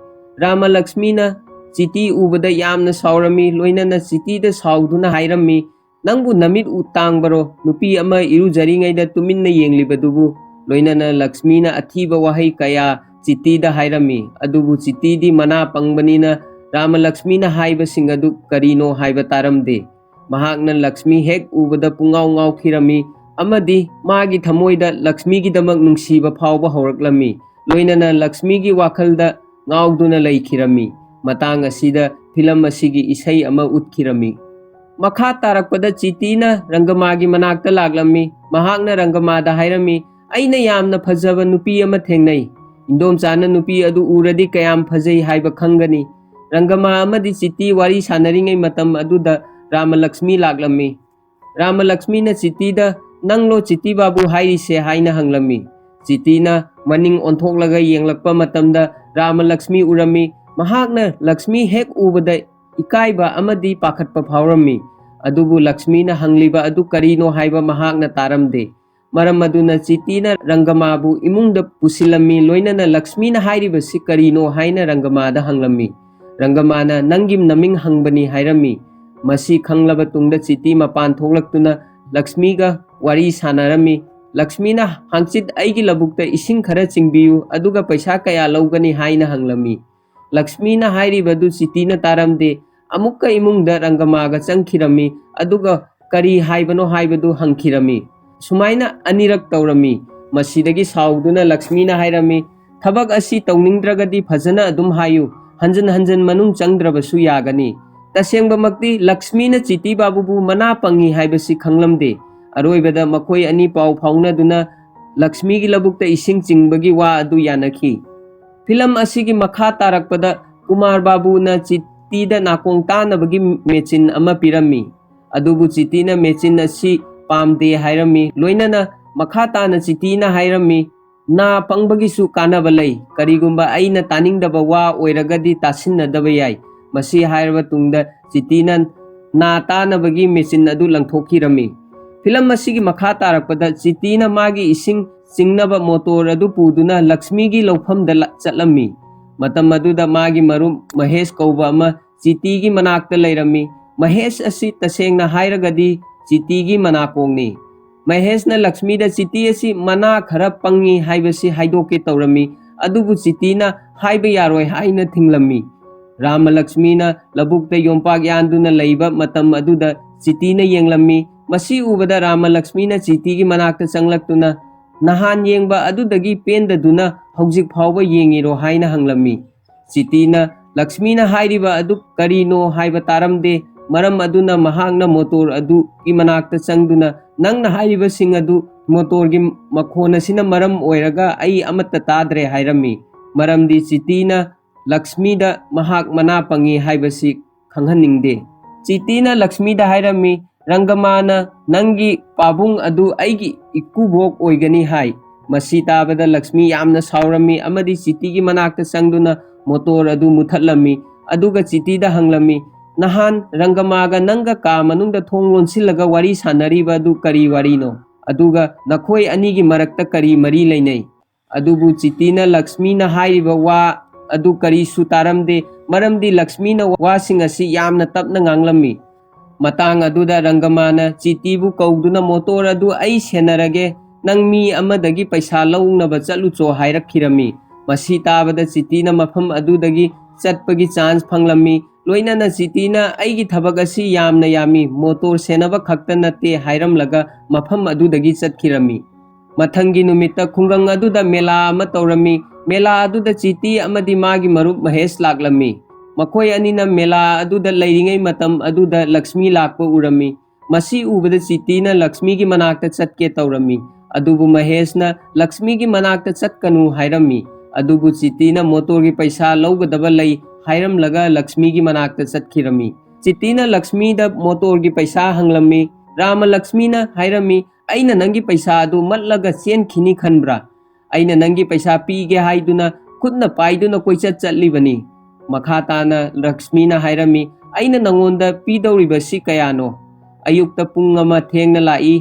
ꯔꯥꯃꯂꯛꯁꯃꯤꯅ ꯆꯤꯇꯤ ꯎꯕꯗ ꯌꯥꯝꯅ ꯁꯥꯎꯔꯝꯃꯤ꯫ ꯂꯣꯏꯅꯅ ꯆꯤꯇꯤꯗ ꯁꯥꯎꯗꯨꯅ ꯍꯥꯏꯔꯝꯃꯤ, ꯅꯪꯕꯨ ꯅꯃꯤꯠ ꯇꯥꯡꯕꯔꯣ? ꯅꯨꯄꯤ ꯑꯃ ꯏꯔꯨꯖꯔꯤꯉꯩꯗ ꯇꯨꯃꯤꯟꯅ ꯌꯦꯡꯂꯤꯕꯗꯨꯕꯨ? ꯂꯣꯏꯅꯅ ꯂꯛꯁꯃꯤꯅ ꯑꯊꯤꯕ ꯋꯥꯍꯩ ꯀꯌꯥ ꯆꯤꯇꯤꯗ ꯍꯥꯏꯔꯝꯃꯤ꯫ ꯑꯗꯨꯕꯨ ꯆꯤꯇꯤꯗꯤ ꯃꯅꯥ ꯄꯪꯕꯅꯤꯅ ꯔꯥꯃꯂꯛꯁꯃꯤꯅ ꯍꯥꯏꯕꯁꯤꯡ ꯑꯗꯨ ꯀꯔꯤꯅꯣ ꯍꯥꯏꯕ ꯇꯥꯔꯝꯗꯦ꯫ ꯃꯍꯥꯛꯅ ꯂꯛꯁꯃꯤ ꯍꯦꯛ ꯎꯕꯗ ꯄꯨꯡꯉꯥꯎ ꯉꯥꯎꯈꯤꯔꯝꯃꯤ ꯑꯃꯗꯤ ꯃꯥꯒꯤ ꯊꯃꯣꯏꯗ ꯂꯛꯁꯃꯤꯒꯤꯗꯃꯛ ꯅꯨꯡꯁꯤꯕ ꯐꯥꯎꯕ ꯍꯧꯔꯛꯂꯝꯃꯤ꯫ ꯂꯣꯏꯅꯅ ꯂꯛꯁꯃꯤꯒꯤ ꯋꯥꯈꯜꯗ ꯉꯥꯎꯗꯨꯅ ꯂꯩꯈꯤꯔꯝꯃꯤ꯫ ꯃꯇꯥꯡ ꯑꯁꯤꯗ ꯐꯤꯂꯝ ꯑꯁꯤꯒꯤ ꯏꯁꯩ ꯑꯃ ꯎꯠꯈꯤꯔꯝꯃꯤ꯫ ꯃꯈꯥ ꯇꯥꯔꯛꯄꯗ ꯆꯤꯇꯤꯅ ꯔꯪꯒꯃꯥꯒꯤ ꯃꯅꯥꯛꯇ ꯂꯥꯛꯂꯝꯃꯤ꯫ ꯃꯍꯥꯛꯅ ꯔꯪꯒꯃꯥꯗ ꯍꯥꯏꯔꯝꯃꯤ, ꯑꯩꯅ ꯌꯥꯝꯅ ꯐꯖꯕ ꯅꯨꯄꯤ ꯑꯃ ꯊꯦꯡꯅꯩ꯫ ꯏꯟꯗꯣꯝꯆꯥꯅ ꯅꯨꯄꯤ ꯑꯗꯨ ꯎꯔꯗꯤ ꯀꯌꯥꯝ ꯐꯖꯩ ꯍꯥꯏꯕ ꯈꯪꯒꯅꯤ꯫ ꯔꯪꯒꯃꯥ ꯑꯃꯗꯤ ꯆꯤꯇꯤ ꯋꯥꯔꯤ ꯁꯥꯟꯅꯔꯤꯉꯩ ꯃꯇꯝ ꯑꯗꯨꯗ ꯔꯥꯃꯂꯛꯁꯃꯤ ꯂꯥꯛꯂꯝꯃꯤ꯫ ꯔꯥꯃꯂꯛꯁꯃꯤꯅ ꯆꯤꯇꯤꯗ ꯅꯪꯂꯣ ꯆꯤꯇꯤ ꯕꯥꯕꯨ ꯍꯥꯏꯔꯤꯁꯦ ꯍꯥꯏꯅ ꯍꯪꯂꯝꯃꯤ꯫ ꯆꯤꯇꯤꯅ ꯃꯅꯤꯡ ꯑꯣꯟꯊꯣꯛꯂꯒ ꯌꯦꯡꯂꯛꯄ ꯃꯇꯝꯗ ꯔꯥꯃꯂꯛꯁꯃꯤ ꯎꯔꯝꯃꯤ꯫ ꯃꯍꯥꯛꯅ ꯂꯛꯁꯃꯤ ꯍꯦꯛ ꯎꯕꯗ ꯏꯀꯥꯏꯕ ꯑꯃꯗꯤ ꯄꯥꯈꯠꯄ ꯐꯥꯎꯔꯝꯃꯤ꯫ ꯑꯗꯨꯕꯨ ꯂꯛꯁꯃꯤꯅ ꯍꯪꯂꯤꯕ ꯑꯗꯨ ꯀꯔꯤꯅꯣ ꯍꯥꯏꯕ ꯃꯍꯥꯛꯅ ꯇꯥꯔꯝꯗꯦ꯫ ꯃꯔꯝ ꯑꯗꯨꯅ ꯆꯤꯇꯤꯅ ꯔꯪꯒꯃꯥꯕꯨ ꯏꯃꯨꯡꯗ ꯄꯨꯁꯤꯜꯂꯝꯃꯤ꯫ ꯂꯣꯏꯅꯅ ꯂꯛꯁꯃꯤꯅ ꯍꯥꯏꯔꯤꯕꯁꯤ ꯀꯔꯤꯅꯣ ꯍꯥꯏꯅ ꯔꯪꯒꯃꯥꯗ ꯍꯪꯂꯝꯃꯤ꯫ ꯔꯪꯒꯃꯥꯅ ꯅꯪꯒꯤ ꯅꯃꯤꯡ ꯍꯪꯕꯅꯤ ꯍꯥꯏꯔꯝꯃꯤ꯫ ꯃꯁꯤ ꯈꯪꯂꯕ ꯇꯨꯡꯗ ꯆꯤꯇꯤ ꯃꯄꯥꯟ ꯊꯣꯛꯂꯛꯇꯨꯅ ꯂꯛꯁꯃꯤꯒ ꯋꯥꯔꯤ ꯁꯥꯟꯅꯔꯝꯃꯤ꯫ ꯂꯛꯁꯃꯤꯅ ꯍꯥꯡꯆꯤꯠ ꯑꯩꯒꯤ ꯂꯧꯕꯨꯛꯇ ꯏꯁꯤꯡ ꯈꯔ ꯆꯤꯡꯕꯤꯌꯨ ꯑꯗꯨꯒ ꯄꯩꯁꯥ ꯀꯌꯥ ꯂꯧꯒꯅꯤ ꯍꯥꯏꯅ ꯍꯪꯂꯝꯃꯤ꯫ ꯂꯛꯁꯃꯤꯅ ꯍꯥꯏꯔꯤꯕꯗꯨ ꯆꯤꯇꯤꯅ ꯇꯥꯔꯝꯗꯦ꯫ ꯑꯃꯨꯛꯀ ꯏꯃꯨꯡꯗ ꯔꯪꯒꯃꯥꯒ ꯆꯪꯈꯤꯔꯝꯃꯤ ꯑꯗꯨꯒ ꯀꯔꯤ ꯍꯥꯏꯕꯅꯣ ꯍꯥꯏꯕꯗꯨ ꯍꯪꯈꯤꯔꯝꯃꯤ꯫ ꯁꯨꯃꯥꯏꯅ ꯑꯅꯤꯔꯛ ꯇꯧꯔꯝꯃꯤ꯫ ꯃꯁꯤꯗꯒꯤ ꯁꯥꯎꯗꯨꯅ ꯂꯛꯁꯃꯤꯅ ꯍꯥꯏꯔꯝꯃꯤ, ꯊꯕꯛ ꯑꯁꯤ ꯇꯧꯅꯤꯡꯗ꯭ꯔꯒꯗꯤ ꯐꯖꯅ ꯑꯗꯨꯝ ꯍꯥꯏꯌꯨ, ꯍꯟꯖꯟ ꯃꯅꯨꯡ ꯆꯪꯗ꯭ꯔꯕꯁꯨ ꯌꯥꯒꯅꯤ꯫ ꯇꯁꯦꯡꯕꯃꯛꯇꯤ ꯂꯛꯁꯃꯤꯅ ꯆꯤꯇꯤ ꯕꯥꯕꯨꯕꯨ ꯃꯅꯥ ꯄꯪꯉꯤ ꯍꯥꯏꯕꯁꯤ ꯈꯪꯂꯝꯗꯦ꯫ ꯑꯔꯣꯏꯕꯗ ꯃꯈꯣꯏ ꯑꯅꯤ ꯄꯥꯎ ꯐꯥꯎꯅꯗꯨꯅ ꯂꯛꯁꯃꯤꯒꯤ ꯂꯧꯕꯨꯛꯇ ꯏꯁꯤꯡ ꯆꯤꯡꯕꯒꯤ ꯋꯥ ꯑꯗꯨ ꯌꯥꯅꯈꯤ꯫ ꯐꯤꯂꯝ ꯑꯁꯤꯒꯤ ꯃꯈꯥ ꯇꯥꯔꯛꯄꯗ ꯀꯨꯃꯥꯔ ꯕꯥꯕꯨꯅ ꯆꯤꯇꯤꯗ ꯅꯥꯀꯣꯡ ꯇꯥꯅꯕꯒꯤ ꯃꯦꯆꯤꯟ ꯑꯃ ꯄꯤꯔꯝꯃꯤ꯫ ꯑꯗꯨꯕꯨ ꯆꯤꯇꯤꯅ ꯃꯦꯆꯤꯟ ꯑꯁꯤ ꯄꯥꯝꯗꯦ ꯍꯥꯏꯔꯝꯃꯤ꯫ ꯂꯣꯏꯅꯅ ꯃꯈꯥ ꯇꯥꯅ ꯆꯤꯇꯤꯅ ꯍꯥꯏꯔꯝꯃꯤ, ꯅꯥ ꯄꯪꯕꯒꯤꯁꯨ ꯀꯥꯟꯅꯕ ꯂꯩ꯫ ꯀꯔꯤꯒꯨꯝꯕ ꯑꯩꯅ ꯇꯥꯅꯤꯡꯗꯕ ꯋꯥ ꯑꯣꯏꯔꯒꯗꯤ ꯇꯥꯁꯤꯟꯅꯗꯕ ꯌꯥꯏ꯫ ꯃꯁꯤ ꯍꯥꯏꯔꯕ ꯇꯨꯡꯗ ꯆꯤꯇꯤꯅ ꯅꯥ ꯇꯥꯅꯕꯒꯤ ꯃꯦꯆꯤꯟ ꯑꯗꯨ ꯂꯪꯊꯣꯛꯈꯤꯔꯝꯃꯤ꯫ ꯐꯤꯂꯝ ꯑꯁꯤꯒꯤ ꯃꯈꯥ ꯇꯥꯔꯛꯄꯗ ꯆꯤꯇꯤꯅ ꯃꯥꯒꯤ ꯏꯁꯤꯡ ꯆꯤꯡꯅꯕ ꯃꯣꯇꯣꯔ ꯑꯗꯨ ꯄꯨꯗꯨꯅ ꯂꯛꯁꯃꯤꯒꯤ ꯂꯧꯐꯝꯗ ꯆꯠꯂꯝꯃꯤ꯫ ꯃꯇꯝ ꯑꯗꯨꯗ ꯃꯥꯒꯤ ꯃꯔꯨꯞ ꯃꯍꯦꯁ ꯀꯧꯕ ꯑꯃ ꯆꯤꯇꯤꯒꯤ ꯃꯅꯥꯛꯇ ꯂꯩꯔꯝꯃꯤ꯫ ꯃꯍꯦꯁ ꯑꯁꯤ ꯇꯁꯦꯡꯅ ꯍꯥꯏꯔꯒꯗꯤ ꯆꯤꯇꯤꯒꯤ ꯃꯅꯥꯀꯣꯡꯅꯤ꯫ ꯃꯍꯦꯁꯅ ꯂꯛꯁꯃꯤꯗ ꯆꯤꯇꯤ ꯑꯁꯤ ꯃꯅꯥ ꯈꯔ ꯄꯪꯉꯤ ꯍꯥꯏꯕꯁꯤ ꯍꯥꯏꯗꯣꯛꯀꯦ ꯇꯧꯔꯝꯃꯤ꯫ ꯑꯗꯨꯕꯨ ꯆꯤꯇꯤꯅ ꯍꯥꯏꯕ ꯌꯥꯔꯣꯏ ꯍꯥꯏꯅ ꯊꯤꯡꯂꯝꯃꯤ꯫ ꯔꯥꯃꯂꯛꯁꯃꯤꯅ ꯂꯧꯕꯨꯛꯇ ꯌꯣꯝꯄꯥꯛ ꯌꯥꯟꯗꯨꯅ ꯂꯩꯕ ꯃꯇꯝ ꯑꯗꯨꯗ ꯆꯤꯇꯤꯅ ꯌꯦꯡꯂꯝꯃꯤ꯫ ꯃꯁꯤ ꯎꯕꯗ ꯔꯥꯃꯂꯛꯁꯃꯤꯅ ꯆꯤꯇꯤꯒꯤ ꯃꯅꯥꯛꯇ ꯆꯪꯂꯛꯇꯨꯅ ꯅꯍꯥꯟ ꯌꯦꯡꯕ ꯑꯗꯨꯗꯒꯤ ꯄꯦꯟꯗꯗꯨꯅ ꯍꯧꯖꯤꯛ ꯐꯥꯎꯕ ꯌꯦꯡꯉꯤꯔꯣ ꯍꯥꯏꯅ ꯍꯪꯂꯝꯃꯤ꯫ ꯆꯤꯇꯤꯅ ꯂꯛꯁꯃꯤꯅ ꯍꯥꯏꯔꯤꯕ ꯑꯗꯨ ꯀꯔꯤꯅꯣ ꯍꯥꯏꯕ ꯇꯥꯔꯝꯗꯦ꯫ ꯃꯔꯝ ꯑꯗꯨꯅ ꯃꯍꯥꯛꯅ ꯃꯣꯇꯣꯔ ꯑꯗꯨꯒꯤ ꯃꯅꯥꯛꯇ ꯆꯪꯗꯨꯅ ꯅꯪꯅ ꯍꯥꯏꯔꯤꯕꯁꯤꯡ ꯑꯗꯨ ꯃꯣꯇꯣꯔꯒꯤ ꯃꯈꯣꯟ ꯑꯁꯤꯅ ꯃꯔꯝ ꯑꯣꯏꯔꯒ ꯑꯩ ꯑꯃꯠꯇ ꯇꯥꯗ꯭ꯔꯦ ꯍꯥꯏꯔꯝꯃꯤ꯫ ꯃꯔꯝꯗꯤ ꯆꯤꯇꯤꯅ Lakshmida mahak mana pangi haibasi khanghaningde. Chitina Lakshmida hairami Rangamana nangi pabung adu aigi ikubok oigani hai. Masi tabada Lakshmi yamna saurami amadi chitigi manakta sangduna motor adu muthatlami aduga chitida hanglami nahan Rangamaga nanga ka manungda thong lonsilaga wari sanariba adu kari warino aduga nakhoi anigi marakta kari mari leinai adubu chitina Lakshmi na hairiba wa adu kari sutaramde maramdi Lakshmi na wasing asi yamna tapna nganglami matang aduda Rangamana chitibu kauduna motor adu ai senarage nang mi amadagi paisa launaba chatlu cho hairakirami masi tabada chitina mafam adudagi chatpagi chance phanglammi loinana chitina aigi thabak asi yamna yami motor senaba khakta natte hairamlaga mafam adudagi chatkirami mathangi numitta khungang aduda mela ama tawrami mela aduda chiti amadi magi marup Mahesh laklami makhoi anina mela aduda leiringai matam aduda Lakshmi lakpa urami masi ubada chitina Lakshmi gi manakta chatke tawrami adubu Maheshna Lakshmi gi manakta chatkanu hairami adubu chitina motor gi paisa laugadaba lei hairamlaga Lakshmi gi manakta chatkirami chitina Lakshmi da motor gi paisa hanglami Rama Lakshmi na hairami aina nangi paisa adu matlaga chen khini khanbra aina nangi paisa pige haiduna khutna paiduna koichat chatlibani makhatana Lakshmi na hairami aina nangonda pidawriba si kayano ayukta pung ama thengna lai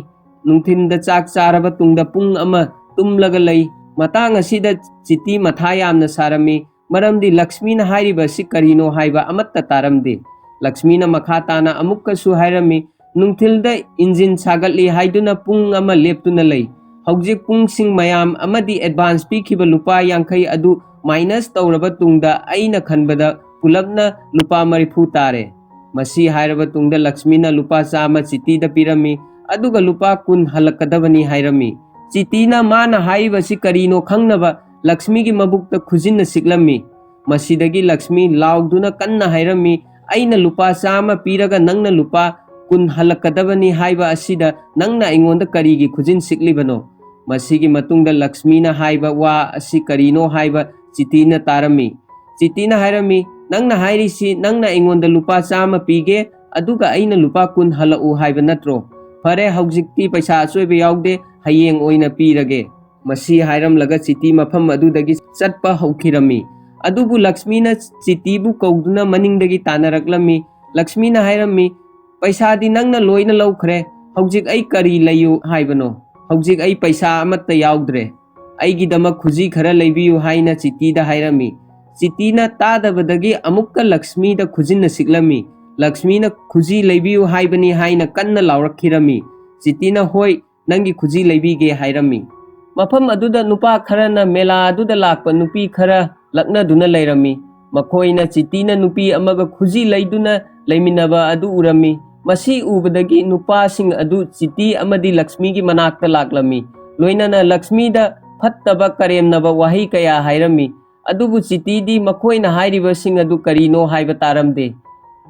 nungthinda chak charaba tungda pung ama tumlaga lei matang asida chiti matha yamna sarami maramdi Lakshmi na hairiba si karino haiba amatta taramde Lakshmi na makhatana amukka su hairami nungthilda engine sagatli haiduna pung ama leptuna lei haujik pung sing mayam amadi advance pikhiba lupa yankhai adu minus tawraba tungda aina khanbada pulapna lupa marifu tare masi hairaba tungda Lakshmi na lupa chama chiti da pirami aduga lupa kun halakadabani hairami chitina mana haiba si karino khangnaba Lakshmi gi mabukta khujinna siklami masidagi Lakshmi lauduna kanna hairami aina lupa chama piraga nangna lupa kun halakadabani haiba asida nangna aingonda karigi khujin siklibano masigi matungda Lakshmi na haiba wa asi karino haiba chitina tarami chitina hairami nangna hairisi nangna aingonda lupa chama pige aduga aina lupa kun halau haiba natro fare haujikti paisa asoiba yaude hayeng oina pirage masi hairamlaga chiti mafam adudagi chatpa haukirami adubu Lakshmi na chitibu kauduna maningdagi tanaraklami Lakshmi na hairami paisa di nangna loina laukhre haujik ai kari layu haibano haujik ai paisa amatta yaudre aigidama khuji khara leibiyu haina chiti da hairami chitina tadabadagi amukka Lakshmi da khujinna siklami Lakshmi na khuji leibiyu haibani haina kanna laurakhirami chitina hoi nangi khuji leibige hairami mafam aduda nupa khara na mela aduda lakpa nupi khara lakna duna leirami makhoina chitina nupi amaga khuji leiduna leiminaba adu urami masi ubadagi nupa sing adu chiti amadi Lakshmi gi manakta laklami loinana Lakshmi da phattaba karemnaba wahi kaya hairami adubu chiti di makhoina hairiba sing adu karino haiba taramde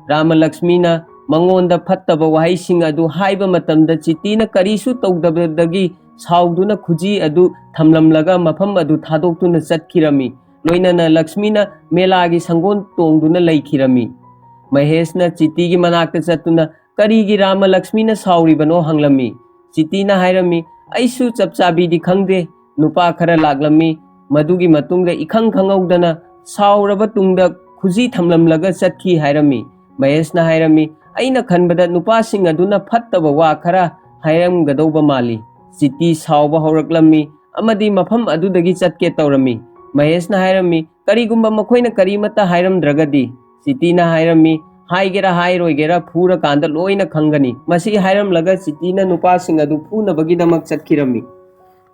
Rama Lakshmi na mangonda phattaba wahi sing adu haiba matamda chitina karisu tawdabadagi sauduna khuji adu thamlamlaga mafam adu thadoktuna chatkirami loinana Lakshmi na melagi sangon tongduna leikhirami Maheshna chiti gi manakta chatuna karigi Rama Lakshmi na sauribano hanglami chitina hairami aisu chapchabi di khangde nupa khara laklami madugi matungda ikhang khangaudana sauraba tungda khuji thamlamlaga chatkhi hairami Maheshna hairami aina khanbada nupa sing aduna phattaba wa khara hairamgadauba mali chiti sauba horaklami amadi mafam adudagi chatke tawrami Maheshna hairami karigumba makhoina karimata hairamdragadi chitina hairami haigera hairoigera phura kanda loina khangani masi hairamlaga chitina nupa sing adu phuna bagidamak chatkirami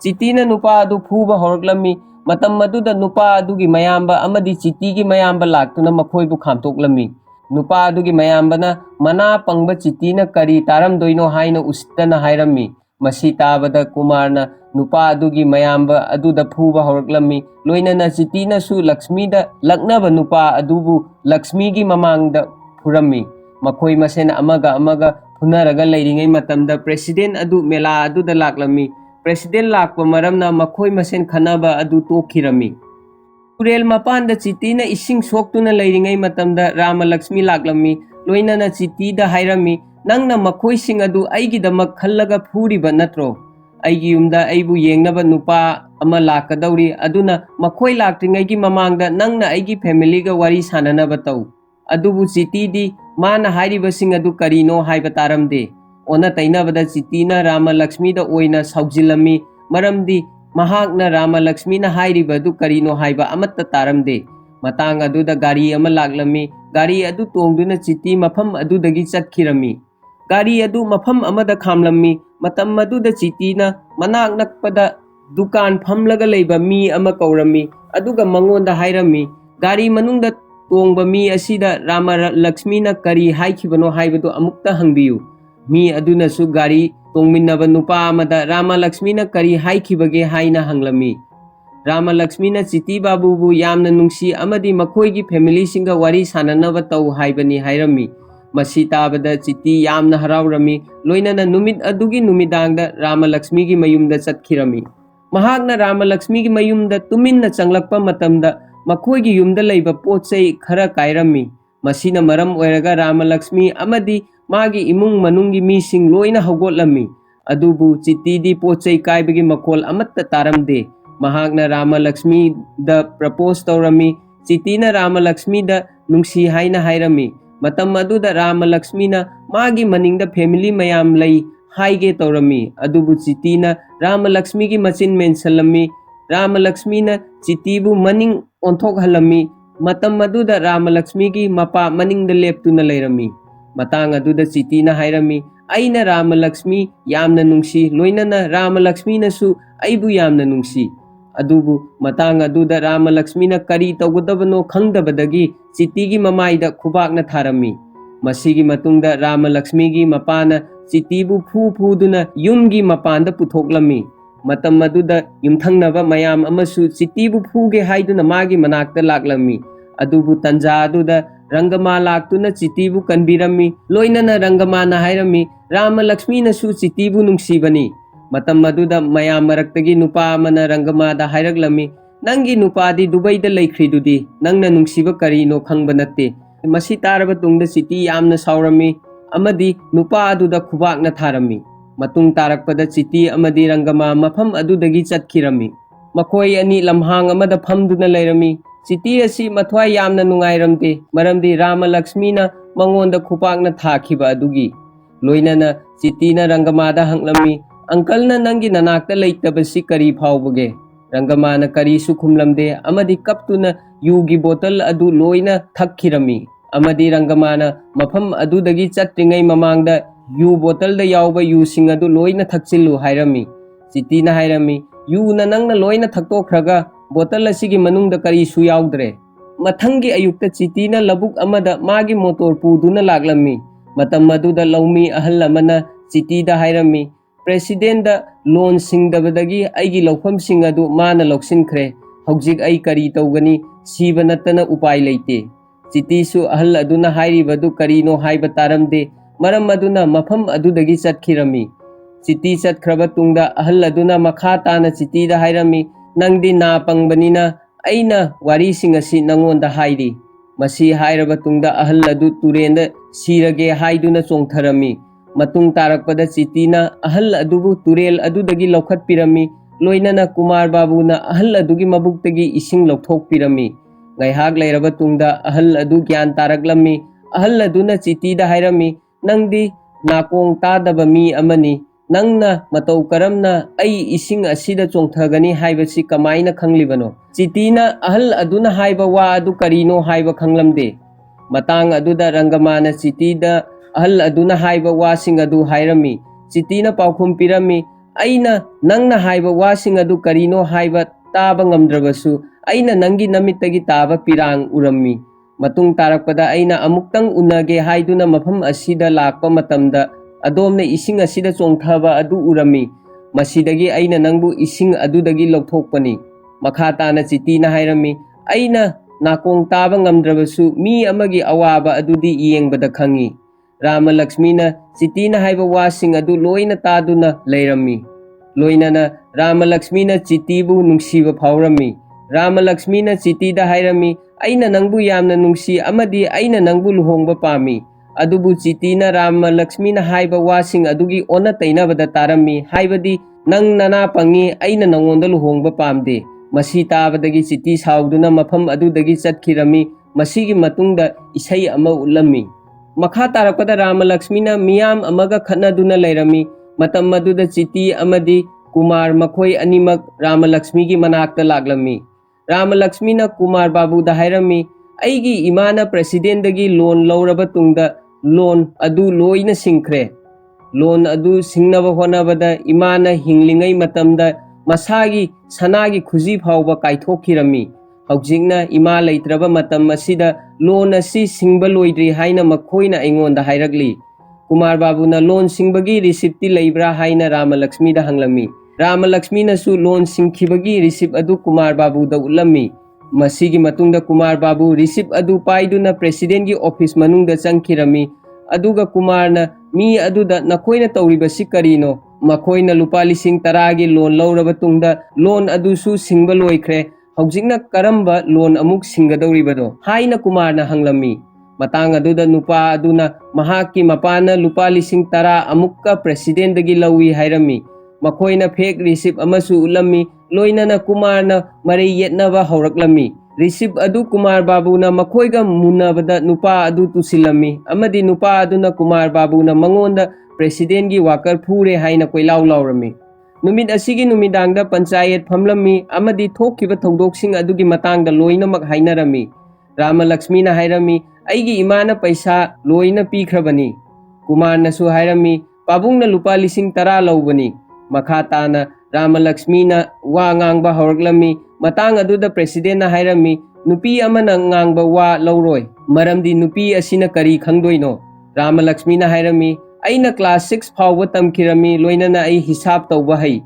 chitina nupa adu phuba horaklami matam maduda nupa adugi mayamba amadi chiti gi mayamba laktuna makhoibu khamtoklami nupa adugi mayambana mana pangba chitina kari taramdoino haina usitana hairami masi tabada Kumarna nupa adugi mayamba aduda phuba horaklami loinana chitina su Lakshmi da laknaba nupa adubu Lakshmi gi mamangda phurami makhoi masen amaga phunaraga leiringai matamda president adu mela aduda laklami president lakpa maramna makhoi masen khanaba adu tokhirami ꯇꯨꯔꯦꯜ ꯃꯄꯥꯟꯗ ꯆꯤꯇꯤꯅ ꯏꯁꯤꯡ ꯁꯣꯛꯇꯨꯅ ꯂꯩꯔꯤꯉꯩ ꯃꯇꯝꯗ ꯔꯥꯃ ꯂꯛꯁꯃꯤ ꯂꯥꯛꯂꯝꯃꯤ, ꯂꯣꯏꯅꯅ ꯆꯤꯇꯤꯗ ꯍꯥꯏꯔꯝꯃꯤ, ꯅꯪꯅ ꯃꯈꯣꯏꯁꯤꯡ ꯑꯗꯨ ꯑꯩꯒꯤꯗꯃꯛ ꯈꯜꯂꯒ ꯐꯨꯔꯤꯕ ꯅꯠꯇ꯭ꯔꯣ? ꯑꯩꯒꯤ ꯌꯨꯝꯗ ꯑꯩꯕꯨ ꯌꯦꯡꯅꯕ ꯅꯨꯄꯥ ꯑꯃ ꯂꯥꯛꯀꯗꯧꯔꯤ, ꯑꯗꯨꯅ ꯃꯈꯣꯏ ꯂꯥꯛꯇ꯭ꯔꯤꯉꯩꯒꯤ ꯃꯃꯥꯡꯗ ꯅꯪꯅ ꯑꯩꯒꯤ ꯐꯦꯃꯤꯂꯤꯒ ꯋꯥꯔꯤ ꯁꯥꯅꯅꯕ ꯇꯧ꯫ ꯑꯗꯨꯕꯨ ꯆꯤꯇꯤꯗꯤ ꯃꯥꯅ ꯍꯥꯏꯔꯤꯕꯁꯤꯡ ꯑꯗꯨ ꯀꯔꯤꯅꯣ ꯍꯥꯏꯕ ꯇꯥꯔꯝꯗꯦ꯫ ꯑꯣꯟꯅ ꯇꯩꯅꯕꯗ ꯆꯤꯇꯤꯅ ꯔꯥꯃ ꯂꯛꯁꯃꯤꯗ ꯑꯣꯏꯅ ꯁꯥꯎꯖꯤꯜꯂꯝꯃꯤ, ꯃꯔꯝꯗꯤ ꯃꯍꯥꯛꯅ ꯔꯥꯃ ꯂꯛꯁꯃꯤꯅ ꯍꯥꯏꯔꯤꯕ ꯑꯗꯨ ꯀꯔꯤꯅꯣ ꯍꯥꯏꯕ ꯑꯃꯠꯇ ꯇꯥꯔꯝꯗꯦ꯫ ꯃꯇꯥꯡ ꯑꯗꯨꯗ ꯒꯥꯔꯤ ꯑꯃ ꯂꯥꯛꯂꯝꯃꯤ, ꯒꯥꯔꯤ ꯑꯗꯨ ꯇꯣꯡꯗꯨꯅ ꯆꯤꯇꯤ ꯃꯐꯝ ꯑꯗꯨꯗꯒꯤ ꯆꯠꯈꯤꯔꯝꯃꯤ꯫ ꯒꯥꯔꯤ ꯑꯗꯨ ꯃꯐꯝ ꯑꯃꯗ ꯈꯥꯝꯂꯝꯃꯤ, ꯃꯇꯝ ꯑꯗꯨꯗ ꯆꯤꯇꯤꯅ ꯃꯅꯥꯛ ꯅꯛꯄꯗ ꯗꯨꯀꯥꯟ ꯐꯝꯂꯒ ꯂꯩꯕ ꯃꯤ ꯑꯃ ꯀꯧꯔꯝꯃꯤ, ꯑꯗꯨꯒ ꯃꯉꯣꯟꯗ ꯍꯥꯏꯔꯝꯃꯤ, ꯒꯥꯔꯤ ꯃꯅꯨꯡꯗ ꯇꯣꯡꯕ ꯃꯤ ꯑꯁꯤꯗ ꯔꯥꯃ ꯂꯛꯁꯃꯤꯅ ꯀꯔꯤ ꯍꯥꯏꯈꯤꯕꯅꯣ ꯍꯥꯏꯕꯗꯨ ꯑꯃꯨꯛꯇ ꯍꯪꯕꯤꯌꯨ꯫ ꯃꯤ ꯑꯗꯨꯅꯁꯨ ꯒꯥꯔꯤ ꯇꯣꯡꯃꯤꯟꯅꯕ ꯅꯨꯄꯥ ꯑꯃꯗ ꯔꯥꯃ ꯂꯛꯁꯃꯤꯅ ꯀꯔꯤ ꯍꯥꯏꯈꯤꯕꯒꯦ ꯍꯥꯏꯅ ꯍꯪꯂꯝꯃꯤ꯫ ꯔꯥꯃ ꯂꯛꯁꯃꯤꯅ ꯆꯤꯇꯤ ꯕꯥꯕꯨꯕꯨ ꯌꯥꯝꯅ ꯅꯨꯡꯁꯤ ꯑꯃꯗꯤ ꯃꯈꯣꯏꯒꯤ ꯐꯦꯃꯤꯂꯤꯁꯤꯡꯒ ꯋꯥꯔꯤ ꯁꯥꯅꯅꯕ ꯇꯧ ꯍꯥꯏꯕꯅꯤ ꯍꯥꯏꯔꯝꯃꯤ꯫ ꯃꯁꯤ ꯇꯥꯕꯗ ꯆꯤꯇꯤ ꯌꯥꯝꯅ ꯍꯔꯥꯎꯔꯝꯃꯤ, ꯂꯣꯏꯅꯅ ꯅꯨꯃꯤꯠ ꯑꯗꯨꯒꯤ ꯅꯨꯃꯤꯗꯥꯡꯗ ꯔꯥꯃ ꯂꯛꯁꯃꯤꯒꯤ ꯃꯌꯨꯝꯗ ꯆꯠꯈꯤꯔꯝꯃꯤ꯫ ꯃꯍꯥꯛꯅ ꯔꯥꯃ ꯂꯛꯁꯃꯤꯒꯤ ꯃꯌꯨꯝꯗ ꯇꯨꯃꯤꯟꯅ ꯆꯪꯂꯛꯄ ꯃꯇꯝꯗ ꯃꯈꯣꯏꯒꯤ ꯌꯨꯝꯗ ꯂꯩꯕ ꯄꯣꯠ ꯆꯩ ꯈꯔ ꯀꯥꯏꯔꯝꯃꯤ꯫ ꯃꯁꯤꯅ ꯃꯔꯝ ꯑꯣꯏꯔꯒ ꯔꯥꯃ ꯂꯛꯁꯃꯤ ꯑꯃꯗꯤ ꯃꯥꯒꯤ ꯏꯃꯨꯡ ꯃꯅꯨꯡꯒꯤ ꯃꯤꯁꯤꯡ ꯂꯣꯏꯅ ꯍꯧꯒꯠꯂꯝꯃꯤ꯫ ꯑꯗꯨꯕꯨ ꯆꯤꯇꯤꯗꯤ ꯄꯣꯠ ꯆꯩ ꯀꯥꯏꯕꯒꯤ ꯃꯈꯣꯜ ꯑꯃꯠꯇ ꯇꯥꯔꯝꯗꯦ꯫ ꯃꯍꯥꯛꯅ ꯔꯥꯃ ꯂꯛꯁꯃꯤꯗ ꯄ꯭ꯔꯄꯣꯁ ꯇꯧꯔꯝꯃꯤ, ꯆꯤꯇꯤꯅ ꯔꯥꯃ ꯂꯛꯁꯃꯤꯗ ꯅꯨꯡꯁꯤ ꯍꯥꯏꯅ ꯍꯥꯏꯔꯝꯃꯤ꯫ ꯃꯇꯝ ꯑꯗꯨꯗ ꯔꯥꯃ ꯂꯛꯁꯃꯤꯅ ꯃꯥꯒꯤ ꯃꯅꯤꯡꯗ ꯐꯦꯃꯤꯂꯤ ꯃꯌꯥꯝ ꯂꯩ ꯍꯥꯏꯒꯦ ꯇꯧꯔꯝꯃꯤ, ꯑꯗꯨꯕꯨ ꯆꯤꯇꯤꯅ ꯔꯥꯃ ꯂꯛꯁꯃꯤꯒꯤ ꯃꯆꯤꯟ ꯃꯦꯟꯁꯤꯜꯂꯝꯃꯤ꯫ ꯔꯥꯃ ꯂꯛꯁꯃꯤꯅ ꯆꯤꯇꯤꯕꯨ ꯃꯅꯤꯡ ꯑꯣꯟꯊꯣꯛꯍꯜꯂꯝꯃꯤ꯫ ꯃꯇꯝ ꯑꯗꯨꯗ ꯔꯥꯃ ꯂꯛꯁꯃꯤꯒꯤ ꯃꯄꯥ ꯃꯅꯤꯡꯗ ꯂꯦꯞꯇꯨꯅ ꯂꯩꯔꯝꯃꯤ꯫ ꯃꯇꯥꯡ ꯑꯗꯨꯗ ꯆꯤꯇꯤꯅ ꯍꯥꯏꯔꯝꯃꯤ, ꯑꯩꯅ ꯔꯥꯃ ꯂꯛꯁꯃꯤ ꯌꯥꯝꯅ ꯅꯨꯡꯁꯤ, ꯂꯣꯏꯅꯅ ꯔꯥꯃ ꯂꯛꯁꯃꯤꯅꯁꯨ ꯑꯩꯕꯨ ꯌꯥꯝꯅ ꯅꯨꯡꯁꯤ꯫ ꯑꯗꯨꯕꯨ ꯃꯇꯥꯡ ꯑꯗꯨꯗ ꯔꯥꯃ ꯂꯛꯁꯃꯤꯅ ꯀꯔꯤ ꯇꯧꯒꯗꯕꯅꯣ ꯈꯪꯗꯕꯗꯒꯤ ꯆꯤꯇꯤꯒꯤ ꯃꯃꯥꯏꯗ ꯈꯨꯕꯥꯛꯅ ꯊꯥꯔꯝꯃꯤ꯫ ꯃꯁꯤꯒꯤ ꯃꯇꯨꯡꯗ ꯔꯥꯃ ꯂꯛꯁꯃꯤꯒꯤ ꯃꯄꯥꯅ ꯆꯤꯇꯤꯕꯨ ꯐꯨꯗꯨꯅ ꯌꯨꯝꯒꯤ ꯃꯄꯥꯟꯗ ꯄꯨꯊꯣꯛꯂꯝꯃꯤ꯫ ꯃꯇꯝ ꯑꯗꯨꯗ ꯌꯨꯝꯊꯪꯅꯕ ꯃꯌꯥꯝ ꯑꯃꯁꯨ ꯆꯤꯇꯤꯕꯨ ꯐꯨꯒꯦ ꯍꯥꯏꯗꯨꯅ ꯃꯥꯒꯤ ꯃꯅꯥꯛꯇ ꯂꯥꯛꯂꯝꯃꯤ꯫ ꯑꯗꯨꯕꯨ ꯇꯟꯖꯥ ꯑꯗꯨꯗ ꯔꯪꯒꯃꯥ ꯂꯥꯛꯇꯨꯅ ꯆꯤꯇꯤꯕꯨ ꯀꯟꯕꯤꯔꯝꯃꯤ, ꯂꯣꯏꯅꯅ ꯔꯪꯒꯃꯥꯅ ꯍꯥꯏꯔꯝꯃꯤ, ꯔꯥꯃ ꯂꯛꯁꯃꯤꯅꯁꯨ ꯆꯤꯇꯤꯕꯨ ꯅꯨꯡꯁꯤꯕꯅꯤ꯫ ꯃꯇꯝ ꯑꯗꯨꯗ ꯃꯌꯥꯝ ꯃꯔꯛꯇꯒꯤ ꯅꯨꯄꯥ ꯑꯃꯅ ꯔꯪꯒꯃꯥꯗ ꯍꯥꯏꯔꯛꯂꯝꯃꯤ, ꯅꯪꯒꯤ ꯅꯨꯄꯥꯗꯤ ꯗꯨꯕꯩꯗ ꯂꯩꯈ꯭ꯔꯤꯗꯨꯗꯤ, ꯅꯪꯅ ꯅꯨꯡꯁꯤꯕ ꯀꯔꯤꯅꯣ ꯈꯪꯕ ꯅꯠꯇꯦ꯫ ꯃꯁꯤ ꯇꯥꯔꯕ ꯇꯨꯡꯗ ꯆꯤꯇꯤ ꯌꯥꯝꯅ ꯁꯥꯎꯔꯝꯃꯤ ꯑꯃꯗꯤ ꯅꯨꯄꯥ ꯑꯗꯨꯗ ꯈꯨꯕꯥꯛꯅ ꯊꯥꯔꯝꯃꯤ꯫ ꯃꯇꯨꯡ ꯇꯥꯔꯛꯄꯗ ꯆꯤꯇꯤ ꯑꯃꯗꯤ ꯔꯪꯒꯃꯥ ꯃꯐꯝ ꯑꯗꯨꯗꯒꯤ ꯆꯠꯈꯤꯔꯝꯃꯤ꯫ ꯃꯈꯣꯏ ꯑꯅꯤ ꯂꯝꯍꯥꯡ ꯑꯃꯗ ꯐꯝꯗꯨꯅ ꯂꯩꯔꯝꯃꯤ꯫ ꯆꯤꯇꯤ ꯑꯁꯤ ꯃꯊ꯭ꯋꯥꯏ ꯌꯥꯝꯅ ꯅꯨꯡꯉꯥꯏꯔꯝꯗꯦ, ꯃꯔꯝꯗꯤ ꯔꯥꯃ ꯂꯛꯁꯃꯤꯅ ꯃꯉꯣꯟꯗ ꯈꯨꯄꯥꯛꯅ ꯊꯥꯈꯤꯕ ꯑꯗꯨꯒꯤ꯫ ꯂꯣꯏꯅꯅ ꯆꯤꯇꯤꯅ ꯔꯪꯒꯃꯥꯗ ꯍꯪꯂꯝꯃꯤ, ꯑꯪꯀꯜꯅ ꯅꯪꯒꯤ ꯅꯅꯥꯛꯇ ꯂꯩꯇꯕꯁꯤ ꯀꯔꯤ ꯐꯥꯎꯕꯒꯦ? ꯔꯪꯒꯃꯥꯅ ꯀꯔꯤꯁꯨ ꯈꯨꯝꯂꯝꯗꯦ ꯑꯃꯗꯤ ꯀꯞꯇꯨꯅ ꯌꯨꯒꯤ ꯕꯣꯇꯜ ꯑꯗꯨ ꯂꯣꯏꯅ ꯊꯛꯈꯤꯔꯝꯃꯤ꯫ ꯑꯃꯗꯤ ꯔꯪꯒꯃꯥꯅ ꯃꯐꯝ ꯑꯗꯨꯗꯒꯤ ꯆꯠꯇ꯭ꯔꯤꯉꯩ ꯃꯃꯥꯡꯗ ꯌꯨ ꯕꯣꯇꯜꯗ ꯌꯥꯎꯕ ꯌꯨꯁꯤꯡ ꯑꯗꯨ ꯂꯣꯏꯅ ꯊꯛꯆꯤꯜꯂꯨ ꯍꯥꯏꯔꯝꯃꯤ꯫ ꯆꯤꯇꯤꯅ ꯍꯥꯏꯔꯝꯃꯤ, ꯌꯨꯅ ꯅꯪꯅ ꯂꯣꯏꯅ ꯊꯛꯇꯣꯛꯈ꯭ꯔꯒ ꯕꯣꯇꯜ ꯑꯁꯤꯒꯤ ꯃꯅꯨꯡꯗ ꯀꯔꯤꯁꯨ ꯌꯥꯎꯗ꯭ꯔꯦ꯫ ꯃꯊꯪꯒꯤ ꯑꯌꯨꯛꯇ ꯆꯤꯇꯤꯅ ꯂꯧꯕꯨꯛ ꯑꯃꯗ ꯃꯥꯒꯤ ꯃꯣꯇꯣꯔ ꯄꯨꯗꯨꯅ ꯂꯥꯛꯂꯝꯃꯤ꯫ ꯃꯇꯝ ꯑꯗꯨꯗ ꯂꯧꯃꯤ ꯑꯍꯜ ꯑꯃꯅ ꯆꯤꯇꯤꯗ ꯍꯥꯏꯔꯝꯃꯤ, ꯄ꯭ꯔꯦꯁꯤꯗꯦꯟꯗ ꯂꯣꯟ ꯁꯤꯡꯗꯕꯗꯒꯤ ꯑꯩꯒꯤ ꯂꯧꯐꯝꯁꯤꯡ ꯑꯗꯨ ꯃꯥꯅ ꯂꯧꯁꯤꯟꯈ꯭ꯔꯦ꯫ ꯍꯧꯖꯤꯛ ꯑꯩ ꯀꯔꯤ ꯇꯧꯒꯅꯤ? ꯁꯤꯕ ꯅꯠꯇꯅ ꯎꯄꯥꯏ ꯂꯩꯇꯦ꯫ ꯆꯤꯇꯤꯁꯨ ꯑꯍꯜ ꯑꯗꯨꯅ ꯍꯥꯏꯔꯤꯕꯗꯨ ꯀꯔꯤꯅꯣ ꯍꯥꯏꯕ ꯇꯥꯔꯝꯗꯦ, ꯃꯔꯝ ꯑꯗꯨꯅ ꯃꯐꯝ ꯑꯗꯨꯗꯒꯤ ꯆꯠꯈꯤꯔꯝꯃꯤ꯫ ꯆꯤꯇꯤ ꯆꯠꯈ꯭ꯔꯕ ꯇꯨꯡꯗ ꯑꯍꯜ ꯑꯗꯨꯅ ꯃꯈꯥ ताना चिटीदा हाइरमी, नंगदी ना पंगबनीना अइना वारीसिंग असि नंगोंदा हाइरी। मसी हाइरबा तुंगदा अहल अदु तुरेंदा सीरगे हाइदुना चोंगथरमी। मतुंग तारकपदा चिटीना अहल अदुबु तुरेल अदुदगी लौखटपिरमी। लोइनना कुमार बाबूना अहल अदुगी मबुक्तगी इसिंग लौथोकपिरमी। गायहाक लैरबा तुंगदा अहल अदु ज्ञान तारकलम्मी। अहल अदुना चिटीदा हाइरमी, नंगदी नाकोंग तादबा मी अमनी, नंगना मतौ करमना अई इसिंग असिदा चोंगथगनी हाइबसी कमाइना खंगलिबनो। चिटीना अहल अदुना हाइबा वा अदु करीनो हाइबा खंगलमदे। मतांग अदुदा रंगमाना चिटीदा अहल अदुना हाइबा वासिंग अदु हाइरमी। चिटीना पाउखुम पिरमी, अइना नंगना हाइबा वासिंग अदु करीनो हाइबा ताबा ngamdrabasu अइना नंगी नमित्तगी ताबा पिरांग उरम्मी। मतुंग तारकपदा अइना अमुक्तंग उन्नगे हाइदुना मफम असिदा लाकपा मतमदा अदोमने इसिंग असिदा चोंगथबा अदु उरम्मी। मसीदगी अइना नंगबु इसिंग अदुदगी लौथोकपनी। मखा ताना चिटीना हाइरमी, अइना नाकोंग ताबा ngamdrabasu मी अमगी अवाबा अदुदी येंगबदा खंगी। राम लक्ष्मीना चिटीना हाइबा वासिंग अदु लोइना तादुना लैरम्मी। लोइनना राम लक्ष्मीना चिटीबु नुंगसीबा फावरम्मी। Ramalakshmina Chitida hairami, aina nangbu yamna nungsi amadi aina nangbu luhongba pami. Adubu Chitina Ramalakshmina haiba wasing adugi ona tainabada tarami, haibadi nang nana pangi aina nangonda luhongba pamde. Masi tabadagi Chiti sauduna mafam adudagi chatkirami, masigi matungda isai ama ulami. Makha tarakpada Ramalakshmina miyam amaga khatnaduna lairami, matam maduda Chiti amadi Kumar makhoi animak Ramalakshmi gi manakta laglami. Ramalakshmina Kumar Babu da hairami, aigi imana president dagi loan lauraba tungda loan adu loina singkre. Loan adu singnaba honabada imana hinglingai matamda masagi sanagi khuji phauba kaithokirami. Haujingna ima leitraba matam asida loan asi singba loidri haina makhoina aingonda hairagli. Kumar Babu na loan singbagi resipti leibra haina Ramalakshmi da hanglami. Ramalakshmina su loan singkhibagi receipt adu Kumar Babu da ulami. Masigi matungda Kumar Babu receipt adu paiduna president gi office manungda changkhirami. Aduga Kumar na mi aduda nakoina tawriba sikarino. Makoina lupa lising taragi loan lauraba tungda loan adu su singba loikre. Haujingna karamba loan amuk singadawribado. Haina Kumar na hanglami. Matang aduda nupa aduna mahaki mapana lupa lising tara amukka president dagi lawi hairami. Makoina fake receipt amasu ulami loinana Kumar na marei yetnaba hauraklammi. Receipt adu Kumar Babu na makoiga munabada nupa adu tusilami. Amadi nupa aduna Kumar Babu na mangonda president gi wakar phure haina koilau laurami. Numit asigi numidangda panchayat phamlami amadi thokiba thodok-sing adugi matangda loinamak hainarami. Ramalakshmi na hairami aigi imana paisa loina pikhrabani. Kumar na su hairami pabung na lupa lising tara laubani. Makha na Ramalakshmi na wa ngangba hauраglami matang aduda president na hairami nupi amana ngangba wa lauroi maramdi nupi asina kari khangdoino. Ramalakshmi na hairami aina class 6 phawba tamkhirami loinana ai hisab tawba hai.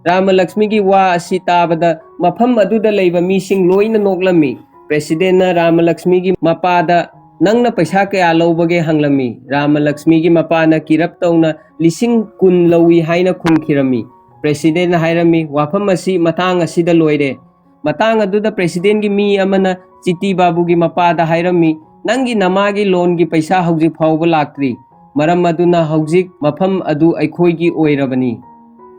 Ramalakshmi gi wa asi tabada mafam aduda leiba mising loina noklami. President na Ramalakshmi gi mapada nangna paisa kaya laubage hanglami. Ramalakshmi gi mapana kirap tawna lising kun lawi haina khungkhirami. President na hairami wafam asi matang asida loire. Matang aduda president gi mi amana Chiti Babu gi mapada hairami nangi namagi loan gi paisa haujik phawba laktri. Maram aduna haujik mafam adu aikhoi gi oirabani.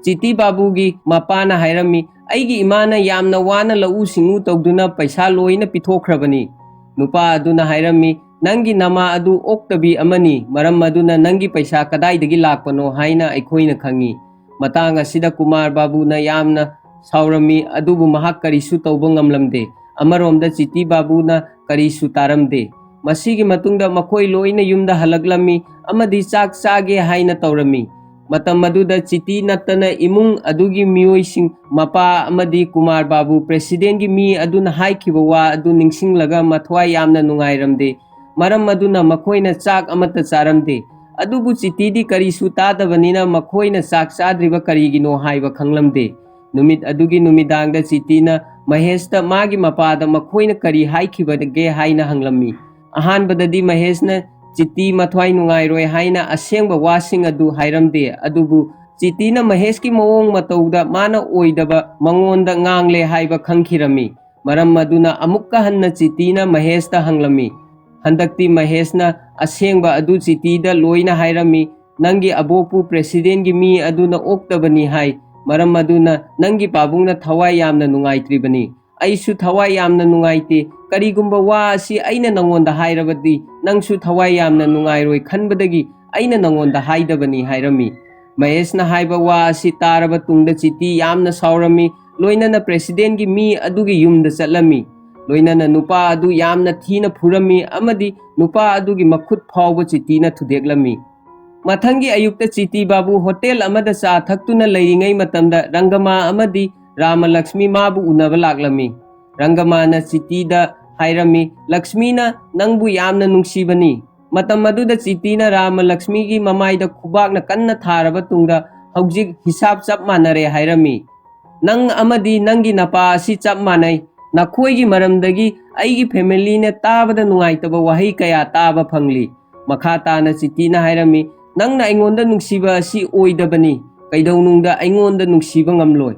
Chiti Babu gi mapana hairami aigi imana yamna wana lau singu tawduna paisa loina pithokhrabani. Nupa aduna hairami nangi nama adu oktabi amani maram aduna nangi paisa kadaidagi lakpano haina aikhoina khangi. Matang asida Kumar Babu na yamna saurami adubu mahak karisu tawba ngamlamde. Amaromda Chiti Babu na karisu taramde. Masigi matungda makhoi loina yumda halaglami amadi chak chage haina tawrami. Matam maduda Chiti natana imung adugi miyoising mapa amadi Kumar Babu president gi mi aduna haikhiba wa adu ningsinglaga mathwai yamna nungairamde. Maram maduna makhoina chak amata charamde. Adubu Chiti di karisu tadabanina makhoina chak chadriba karigino haiba khanglamde. Numit adugi numidangda Chiti na Maheshta magi mapada makhoina kari haikhibage haina hanglami. Ahanbadadi Maheshna Chiti mathwai nungairoi haina asengba wasing adu hairamde. Adubu Chiti na Mahesh mawong matauda mana oidaba mangonda ngangle haiba khangkhirami. Maram maduna amukka hanna Chiti na Maheshta hanglami. Handakti Maheshna asengba adu Chiti da loina hairami nangi abopu president gi mi aduna oktabani hai. Maram maduna nangi pabungna thawai yamna nungaitribani. Aisu thawai yamna nungaite karigumba wa asi aina nangonda hairabadi nangsu thawai yamna nungairoi khanbadagi aina nangonda haidabani hairami. Maheshna haiba wa asi taraba tungda Chiti yamna saurami loinana president gi mi adugi yumda chatlami. Loinana nupa adu yamna thina phurami amadi nupa adugi makhut phawba Chiti na thudeklami. Mathangi ayukta Chiti Babu hotel amada cha thaktuna leiringai matamda Rangama amadi Ramalakshmi mabu unaba laklami. Rangama na Chiti da hairami Lakshmi na nangbu yamna nungsibani. Matam maduda Chiti na Ramalakshmi gi mamaida khubak na kanna tharaba tungda haujik hisab chap manare hairami. Nang amadi nangi napa asi chap manai. Nakhoi gi maramdagi aigi family ne tabada nungaitaba wahai kaya taba phangli. Makha tana Chiti na hairami nangna aingonda nungsiba asi oidabani. Kaidaunungda aingonda nungsiba ngamloi.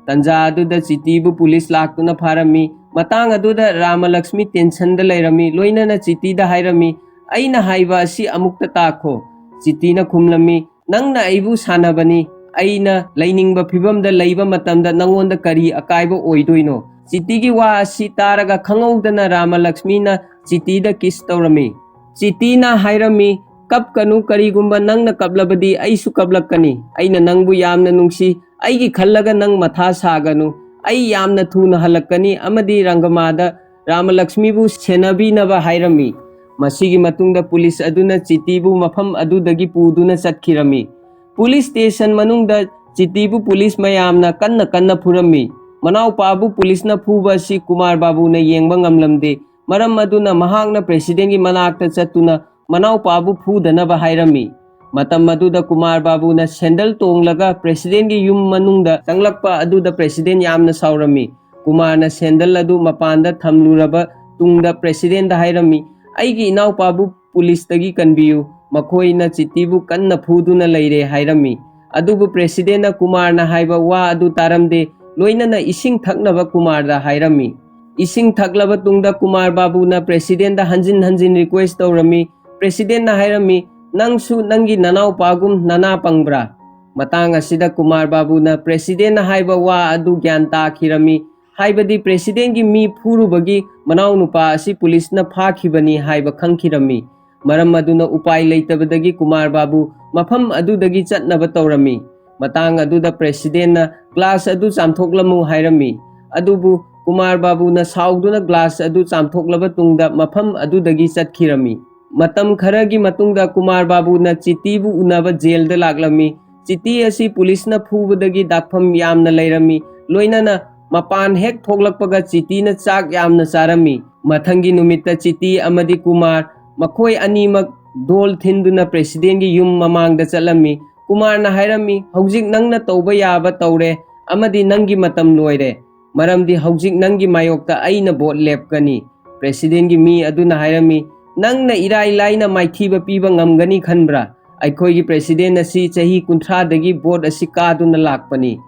ꯇꯟꯖꯥ ꯑꯗꯨꯗ ꯆꯤꯇꯤꯕꯨ police ꯂꯥꯛꯇꯨꯅ ꯐꯥꯔꯝꯃꯤ꯫ ꯃꯇꯥꯡ ꯑꯗꯨꯗ ꯔꯥꯃꯂꯛꯁꯃꯤ ꯇꯦꯟꯁꯟꯗ ꯂꯩꯔꯝꯃꯤ, ꯂꯣꯏꯅꯅ ꯆꯤꯇꯤꯗ ꯍꯥꯏꯔꯝꯃꯤ, "ꯑꯩꯅ ꯍꯥꯏꯕ ꯑꯁꯤ ꯑꯃꯨꯛꯇ ꯇꯥꯈꯣ"꯫ ꯆꯤꯇꯤꯅ ꯈꯨꯝꯂꯝꯃꯤ, "ꯅꯪꯅ ꯑꯩꯕꯨ ꯁꯥꯟꯅꯕꯅꯤ, ꯑꯩꯅ ꯂꯩꯅꯤꯡꯕ ꯐꯤꯚꯝꯗ ꯂꯩꯕ ꯃꯇꯝꯗ ꯅꯪꯉꯣꯟꯗ ꯀꯔꯤ ꯑꯀꯥꯏꯕ ꯑꯣꯏꯗꯣꯏꯅꯣ"꯫ ꯆꯤꯇꯤꯒꯤ ꯋꯥ ꯑꯁꯤ ꯇꯥꯔꯒ ꯈꯪꯍꯧꯗꯅ ꯔꯥꯃꯂꯛꯁꯃꯤꯅ ꯆꯤꯇꯤꯗ ꯀꯤꯁ ꯇꯧꯔꯝꯃꯤ꯫ ꯆꯤꯇꯤꯅ ꯍꯥꯏꯔꯝꯃꯤ, "ꯀꯞꯀꯅꯨ, ꯀꯔꯤꯒꯨꯝꯕ ꯅꯪꯅ ꯀꯞꯂꯕꯗꯤ ꯑꯩꯁꯨ ꯀꯞꯂꯛꯀꯅꯤ꯫ ꯑꯩꯅ ꯅꯪꯕꯨ ꯌꯥꯝꯅ ꯅꯨꯡꯁꯤ, ꯑꯩꯒꯤ ꯈꯜꯂꯒ ꯅꯪ ꯃꯊꯥ ꯁꯥꯒꯅꯨ, ꯑꯩ ꯌꯥꯝꯅ ꯊꯨꯅ ꯍꯜꯂꯛꯀꯅꯤ"꯫ ꯑꯃꯗꯤ ꯔꯪꯒꯃꯥꯗ ꯔꯥꯃꯂꯛꯁꯃꯤꯕꯨ ꯁꯦꯟꯅꯕꯤꯅꯕ ꯍꯥꯏꯔꯝꯃꯤ꯫ ꯃꯁꯤꯒꯤ ꯃꯇꯨꯡꯗ ꯄꯨꯂꯤꯁ ꯑꯗꯨꯅ ꯆꯤꯇꯤꯕꯨ ꯃꯐꯝ ꯑꯗꯨꯗꯒꯤ ꯄꯨꯗꯨꯅ ꯆꯠꯈꯤꯔꯝꯃꯤ꯫ ꯄꯨꯂꯤꯁ ꯁ꯭ꯇꯦꯁꯟ ꯃꯅꯨꯡꯗ ꯆꯤꯇꯤꯕꯨ ꯄꯨꯂꯤꯁ ꯃꯌꯥꯝꯅ ꯀꯟꯅ ꯐꯨꯔꯝꯃꯤ꯫ ꯃꯅꯥꯎꯄꯥꯕꯨ ꯄꯨꯂꯤꯁꯅ ꯐꯨꯕ ꯑꯁꯤ ꯀꯨꯃꯥꯔ ꯕꯥꯕꯨꯅ ꯌꯦꯡꯕ ꯉꯝꯂꯝꯗꯦ꯫ ꯃꯔꯝ ꯑꯗꯨꯅ ꯃꯍꯥꯛꯅ ꯄ꯭ꯔꯦꯁꯤꯗꯦꯟꯒꯤ ꯃꯅꯥꯛꯇ ꯆꯠꯇꯨꯅ ꯃꯅꯥꯎꯄꯥꯕꯨ ꯐꯨꯗꯅꯕ ꯍꯥꯏꯔꯝꯃꯤ꯫ ꯃꯇꯝ ꯑꯗꯨꯗ ꯀꯨꯃꯥꯔ ꯕꯥꯕꯨꯅ ꯁꯦꯟꯗꯜ ꯇꯣꯡꯂꯒ ꯄ꯭ꯔꯦꯁꯤꯗꯦꯟꯒꯤ ꯌꯨꯝ ꯃꯅꯨꯡꯗ ꯆꯪꯂꯛꯄ ꯑꯗꯨꯗ ꯄ꯭ꯔꯦꯁꯤꯗꯦꯟ ꯌꯥꯝꯅ ꯁꯥꯎꯔꯝꯃꯤ꯫ ꯀꯨꯃꯥꯔꯅ ꯁꯦꯟꯗꯜ ꯑꯗꯨ ꯃꯄꯥꯟꯗ ꯊꯝꯂꯨꯔꯕ ꯇꯨꯡꯗ ꯄ꯭ꯔꯦꯁꯤꯗꯦꯟꯗ ꯍꯥꯏꯔꯝꯃꯤ, "ꯑꯩꯒꯤ ꯏꯅꯥꯎꯄꯥꯕꯨ ꯄꯨꯂꯤꯁꯇꯒꯤ ꯀꯟꯕꯤꯌꯨ, ꯃꯈꯣꯏꯅ ꯆꯤꯇꯤꯕꯨ ꯀꯟꯅ ꯐꯨꯗꯨꯅ ꯂꯩꯔꯦ", ꯍꯥꯏꯔꯝꯃꯤ꯫ ꯑꯗꯨꯕꯨ ꯄ꯭ꯔꯦꯁꯤꯗꯦꯟꯅ ꯀꯨꯃꯥꯔꯅ ꯍꯥꯏꯕ ꯋꯥ ꯑꯗꯨ ꯇꯥꯔꯝꯗꯦ, ꯂꯣꯏꯅꯅ ꯏꯁꯤꯡ ꯊꯛꯅꯕ ꯀꯨꯃꯥꯔꯗ ꯍꯥꯏꯔꯝꯃꯤ꯫ ꯏꯁꯤꯡ ꯊꯛꯂꯕ ꯇꯨꯡꯗ ꯀꯨꯃꯥꯔ ꯕꯥꯕꯨꯅ ꯄ꯭ꯔꯦꯁꯤꯗꯦꯟꯗ ꯍꯟꯖꯤꯟ ꯍꯟꯖꯤꯟ ꯔꯤꯀ꯭ꯋꯦꯁ ꯇꯧꯔꯝꯃꯤ꯫ ꯄ꯭ꯔꯦꯁꯤꯗꯦꯟꯅ ꯍꯥꯏꯔꯝꯃꯤ, "ꯅꯪꯁꯨ ꯅꯪꯒꯤ ꯅꯅꯥꯎꯄꯥꯒꯨꯝ ꯅꯅꯥ ꯄꯪꯕ꯭ꯔꯥ"꯫ ꯃꯇꯥꯡ ꯑꯁꯤꯗ ꯀꯨꯃꯥꯔ ꯕꯥꯕꯨꯅ ꯄ꯭ꯔꯦꯁꯤꯗꯦꯟꯅ ꯍꯥꯏꯕ ꯋꯥ ꯑꯗꯨ ꯒ꯭ꯌꯥꯟ ꯇꯥꯈꯤꯔꯝꯃꯤ, ꯍꯥꯏꯕꯗꯤ ꯄ꯭ꯔꯦꯁꯤꯗꯦꯟꯒꯤ ꯃꯤ ꯐꯨꯔꯨꯕꯒꯤ ꯃꯅꯥꯎꯅꯨꯄꯥ ꯑꯁꯤ ꯄꯨꯂꯤꯁꯅ ꯐꯥꯈꯤꯕꯅꯤ ꯍꯥꯏꯕ ꯈꯪꯈꯤꯔꯝꯃꯤ꯫ ꯃꯔꯝ ꯑꯗꯨꯅ ꯎꯄꯥꯏ ꯂꯩꯇꯕꯗꯒꯤ ꯀꯨꯃꯥꯔ ꯕꯥꯕꯨ ꯃꯐꯝ ꯑꯗꯨꯗꯒꯤ ꯆꯠꯅꯕ ꯇꯧꯔꯝꯃꯤ꯫ ꯃꯇꯥꯡ ꯑꯗꯨꯗ ꯄ꯭ꯔꯦꯁꯤꯗꯦꯟꯅ ꯒ꯭ꯂꯥꯁ ꯑꯗꯨ ꯆꯥꯝꯊꯣꯛꯂꯝꯃꯨ ꯍꯥꯏꯔꯝꯃꯤ꯫ ꯑꯗꯨꯕꯨ ꯀꯨꯃꯥꯔ ꯕꯥꯕꯨꯅ ꯁꯥꯎꯗꯨꯅ ꯒ꯭ꯂꯥꯁ ꯑꯗꯨ ꯆꯥꯝꯊꯣꯛꯂꯕ ꯇꯨꯡꯗ ꯃꯐꯝ ꯑꯗꯨꯗꯒꯤ ꯆꯠꯈꯤꯔꯝꯃꯤ꯫ ꯃꯇꯝ ꯈꯔꯒꯤ ꯃꯇꯨꯡꯗ ꯀꯨꯃꯥꯔ ꯕꯥꯕꯨꯅ ꯆꯤꯇꯤꯕꯨ ꯎꯅꯕ ꯖꯦꯜꯗ ꯂꯥꯛꯂꯝꯃꯤ꯫ ꯆꯤꯇꯤ ꯑꯁꯤ ꯄꯨꯂꯤꯁꯅ ꯐꯨꯕꯗꯒꯤ ꯗꯥꯛꯐꯝ ꯌꯥꯝꯅ ꯂꯩꯔꯝꯃꯤ, ꯂꯣꯏꯅꯅ ꯃꯄꯥꯟ ꯍꯦꯛ ꯊꯣꯛꯂꯛꯄꯒ ꯆꯤꯇꯤꯅ ꯆꯥꯛ ꯌꯥꯝꯅ ꯆꯥꯔꯝꯃꯤ꯫ ꯃꯊꯪꯒꯤ ꯅꯨꯃꯤꯠꯇ ꯆꯤꯇꯤ ꯑꯃꯗꯤ ꯀꯨꯃꯥꯔ, ꯃꯈꯣꯏ ꯑꯅꯤꯃꯛ ꯙꯣꯜ ꯊꯤꯟꯗꯨꯅ ꯄ꯭ꯔꯦꯁꯤꯗꯦꯟꯒꯤ ꯌꯨꯝ ꯃꯃꯥꯡꯗ ꯆꯠꯂꯝꯃꯤ꯫ ꯀꯨꯃꯥꯔꯅ ꯍꯥꯏꯔꯝꯃꯤ, "ꯍꯧꯖꯤꯛ ꯅꯪꯅ ꯇꯧꯕ ꯌꯥꯕ ꯇꯧꯔꯦ, ꯑꯃꯗꯤ ꯅꯪꯒꯤ ꯃꯇꯝ ꯂꯣꯏꯔꯦ, ꯃꯔꯝꯗꯤ ꯍꯧꯖꯤꯛ ꯅꯪꯒꯤ ꯃꯥꯌꯣꯛꯇ ꯑꯩꯅ ꯚꯣꯠ ꯂꯦꯞꯀꯅꯤ"꯫ ꯄ꯭ꯔꯦꯁꯤꯗꯦꯟꯒꯤ ꯃꯤ ꯑꯗꯨꯅ ꯍꯥꯏꯔꯝꯃꯤ, "ꯅꯪꯅ ꯏꯔꯥꯏ ꯂꯥꯏꯅ ꯃꯥꯏꯊꯤꯕ ꯄꯤꯕ ꯉꯝꯒꯅꯤ ꯈꯟꯕ꯭ꯔꯥ? ꯑꯩꯈꯣꯏꯒꯤ ꯄ꯭ꯔꯦꯁꯤꯗꯦꯟ ꯑꯁꯤ ꯆꯍꯤ 30ꯗꯒꯤ ꯚꯣꯠ ꯑꯁꯤ ꯀꯥꯗꯨꯅ ꯂꯥꯛꯄꯅꯤ"꯫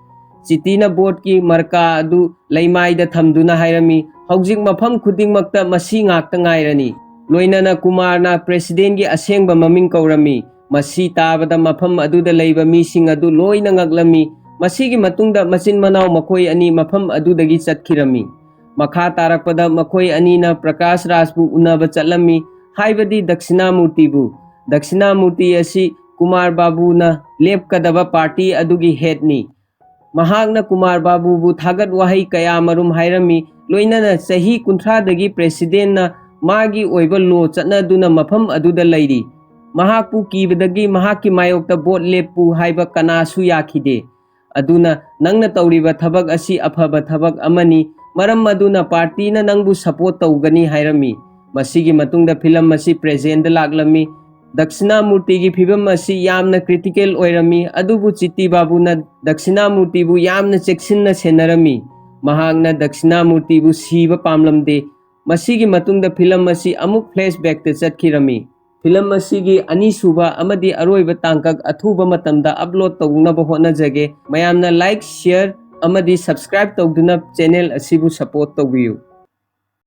ꯆꯤꯇꯤꯅ ꯚꯣꯠꯀꯤ ꯃꯔꯀꯥ ꯑꯗꯨ ꯂꯩꯃꯥꯏꯗ ꯊꯝꯗꯨꯅ ꯍꯥꯏꯔꯝꯃꯤ, "ꯍꯧꯖꯤꯛ ꯃꯐꯝ ꯈꯨꯗꯤꯡꯃꯛꯇ ꯃꯁꯤ ꯉꯥꯛꯇ ꯉꯥꯏꯔꯅꯤ"꯫ ꯂꯣꯏꯅꯅ ꯀꯨꯃꯥꯔꯅ ꯄ꯭ꯔꯦꯁꯤꯗꯦꯟꯒꯤ ꯑꯁꯦꯡꯕ ꯃꯃꯤꯡ ꯀꯧꯔꯝꯃꯤ꯫ ꯃꯁꯤ ꯇꯥꯕꯗ ꯃꯐꯝ ꯑꯗꯨꯗ ꯂꯩꯕ ꯃꯤꯁꯤꯡ ꯑꯗꯨ ꯂꯣꯏꯅ ꯉꯛꯂꯝꯃꯤ꯫ ꯃꯁꯤꯒꯤ ꯃꯇꯨꯡꯗ ꯃꯆꯤꯟ ꯃꯅꯥꯎ ꯃꯈꯣꯏ ꯑꯅꯤ ꯃꯐꯝ ꯑꯗꯨꯗꯒꯤ ꯆꯠꯈꯤꯔꯝꯃꯤ꯫ ꯃꯈꯥ ꯇꯥꯔꯛꯄꯗ ꯃꯈꯣꯏ ꯑꯅꯤꯅ ꯄ꯭ꯔꯀꯥꯁ ꯔꯥꯖꯕꯨ ꯎꯅꯕ ꯆꯠꯂꯝꯃꯤ, ꯍꯥꯏꯕꯗꯤ ꯗꯛꯁꯤꯅꯥꯃꯨꯔꯇꯤꯕꯨ꯫ ꯗꯛꯁꯤꯅꯥꯃꯨꯔꯇꯤ ꯑꯁꯤ ꯀꯨꯃꯥꯔ ꯕꯥꯕꯨꯅ ꯂꯦꯞꯀꯗꯕ ꯄꯥꯔꯇꯤ ꯑꯗꯨꯒꯤ ꯍꯦꯗꯅꯤ꯫ ꯃꯍꯥꯛꯅ ꯀꯨꯃꯥꯔ ꯕꯥꯕꯨꯕꯨ ꯊꯥꯒꯠ ꯋꯥꯍꯩ ꯀꯌꯥꯃꯔꯨꯝ ꯍꯥꯏꯔꯝꯃꯤ, ꯂꯣꯏꯅꯅ ꯆꯍꯤ 30ꯗꯒꯤ ꯄ꯭ꯔꯦꯁꯤꯗꯦꯟꯅ ꯃꯥꯒꯤ ꯑꯣꯏꯕ ꯂꯣ ꯆꯠꯅꯗꯨꯅ ꯃꯐꯝ ꯑꯗꯨꯗ ꯂꯩꯔꯤ, ꯃꯍꯥꯛꯄꯨ ꯀꯤꯕꯗꯒꯤ ꯃꯍꯥꯛꯀꯤ ꯃꯥꯌꯣꯛꯇ ꯚꯣꯠ ꯂꯦꯞꯄꯨ ꯍꯥꯏꯕ ꯀꯅꯥꯁꯨ ꯌꯥꯈꯤꯗꯦ꯫ ꯑꯗꯨꯅ ꯅꯪꯅ ꯇꯧꯔꯤꯕ ꯊꯕꯛ ꯑꯁꯤ ꯑꯐꯕ ꯊꯕꯛ ꯑꯃꯅꯤ, ꯃꯔꯝ ꯑꯗꯨꯅ ꯄꯥꯔꯇꯤꯅ ꯅꯪꯕꯨ ꯁꯄꯣꯔꯠ ꯇꯧꯒꯅꯤ ꯍꯥꯏꯔꯝꯃꯤ꯫ ꯃꯁꯤꯒꯤ ꯃꯇꯨꯡꯗ ꯐꯤꯂꯝ ꯑꯁꯤ ꯄ꯭ꯔꯦꯖꯦꯟꯗ ꯂꯥꯛꯂꯝꯃꯤ꯫ ꯗꯛꯁꯤꯅꯥꯃꯨꯔꯇꯤꯒꯤ ꯐꯤꯚꯝ ꯑꯁꯤ ꯌꯥꯝꯅ ꯀ꯭ꯔꯤꯇꯤꯀꯦꯜ ꯑꯣꯏꯔꯝꯃꯤ, ꯑꯗꯨꯕꯨ ꯆꯤꯇꯤ ꯕꯥꯕꯨꯅ ꯗꯛꯁꯤꯅꯥꯃꯨꯔꯇꯤꯕꯨ ꯌꯥꯝꯅ ꯆꯦꯛꯁꯤꯟꯅ ꯁꯦꯟꯅꯔꯝꯃꯤ꯫ ꯃꯍꯥꯛꯅ ꯗꯛꯁꯤꯅꯥꯃꯨꯔꯇꯤꯕꯨ ꯁꯤꯕ ꯄꯥꯝꯂꯝꯗꯦ꯫ ꯃꯁꯤꯒꯤ ꯃꯇꯨꯡꯗ ꯐꯤꯂꯝ ꯑꯁꯤ ꯑꯃꯨꯛ ꯐ꯭ꯂꯦꯁꯕꯦꯛꯇ ꯆꯠꯈꯤꯔꯝꯃꯤ꯫ ꯐꯤꯂꯝ ꯑꯁꯤꯒꯤ ꯑꯅꯤꯁꯨꯕ ꯑꯃꯗꯤ ꯑꯔꯣꯏꯕ ꯇꯥꯡꯀꯛ ꯑꯊꯨꯕ ꯃꯇꯝꯗ ꯑꯞꯂꯣꯗ ꯇꯧꯅꯕ ꯍꯣꯠꯅꯖꯒꯦ꯫ ꯃꯌꯥꯝꯅ ꯂꯥꯏꯛ, ꯁꯦꯌꯔ ꯑꯃꯗꯤ ꯁꯕꯁꯀ꯭ꯔꯥꯏꯕ ꯇꯧꯗꯨꯅ ꯆꯦꯅꯦꯜ ꯑꯁꯤꯕꯨ ꯁꯄꯣꯔꯠ ꯇꯧꯕꯤꯌꯨ꯫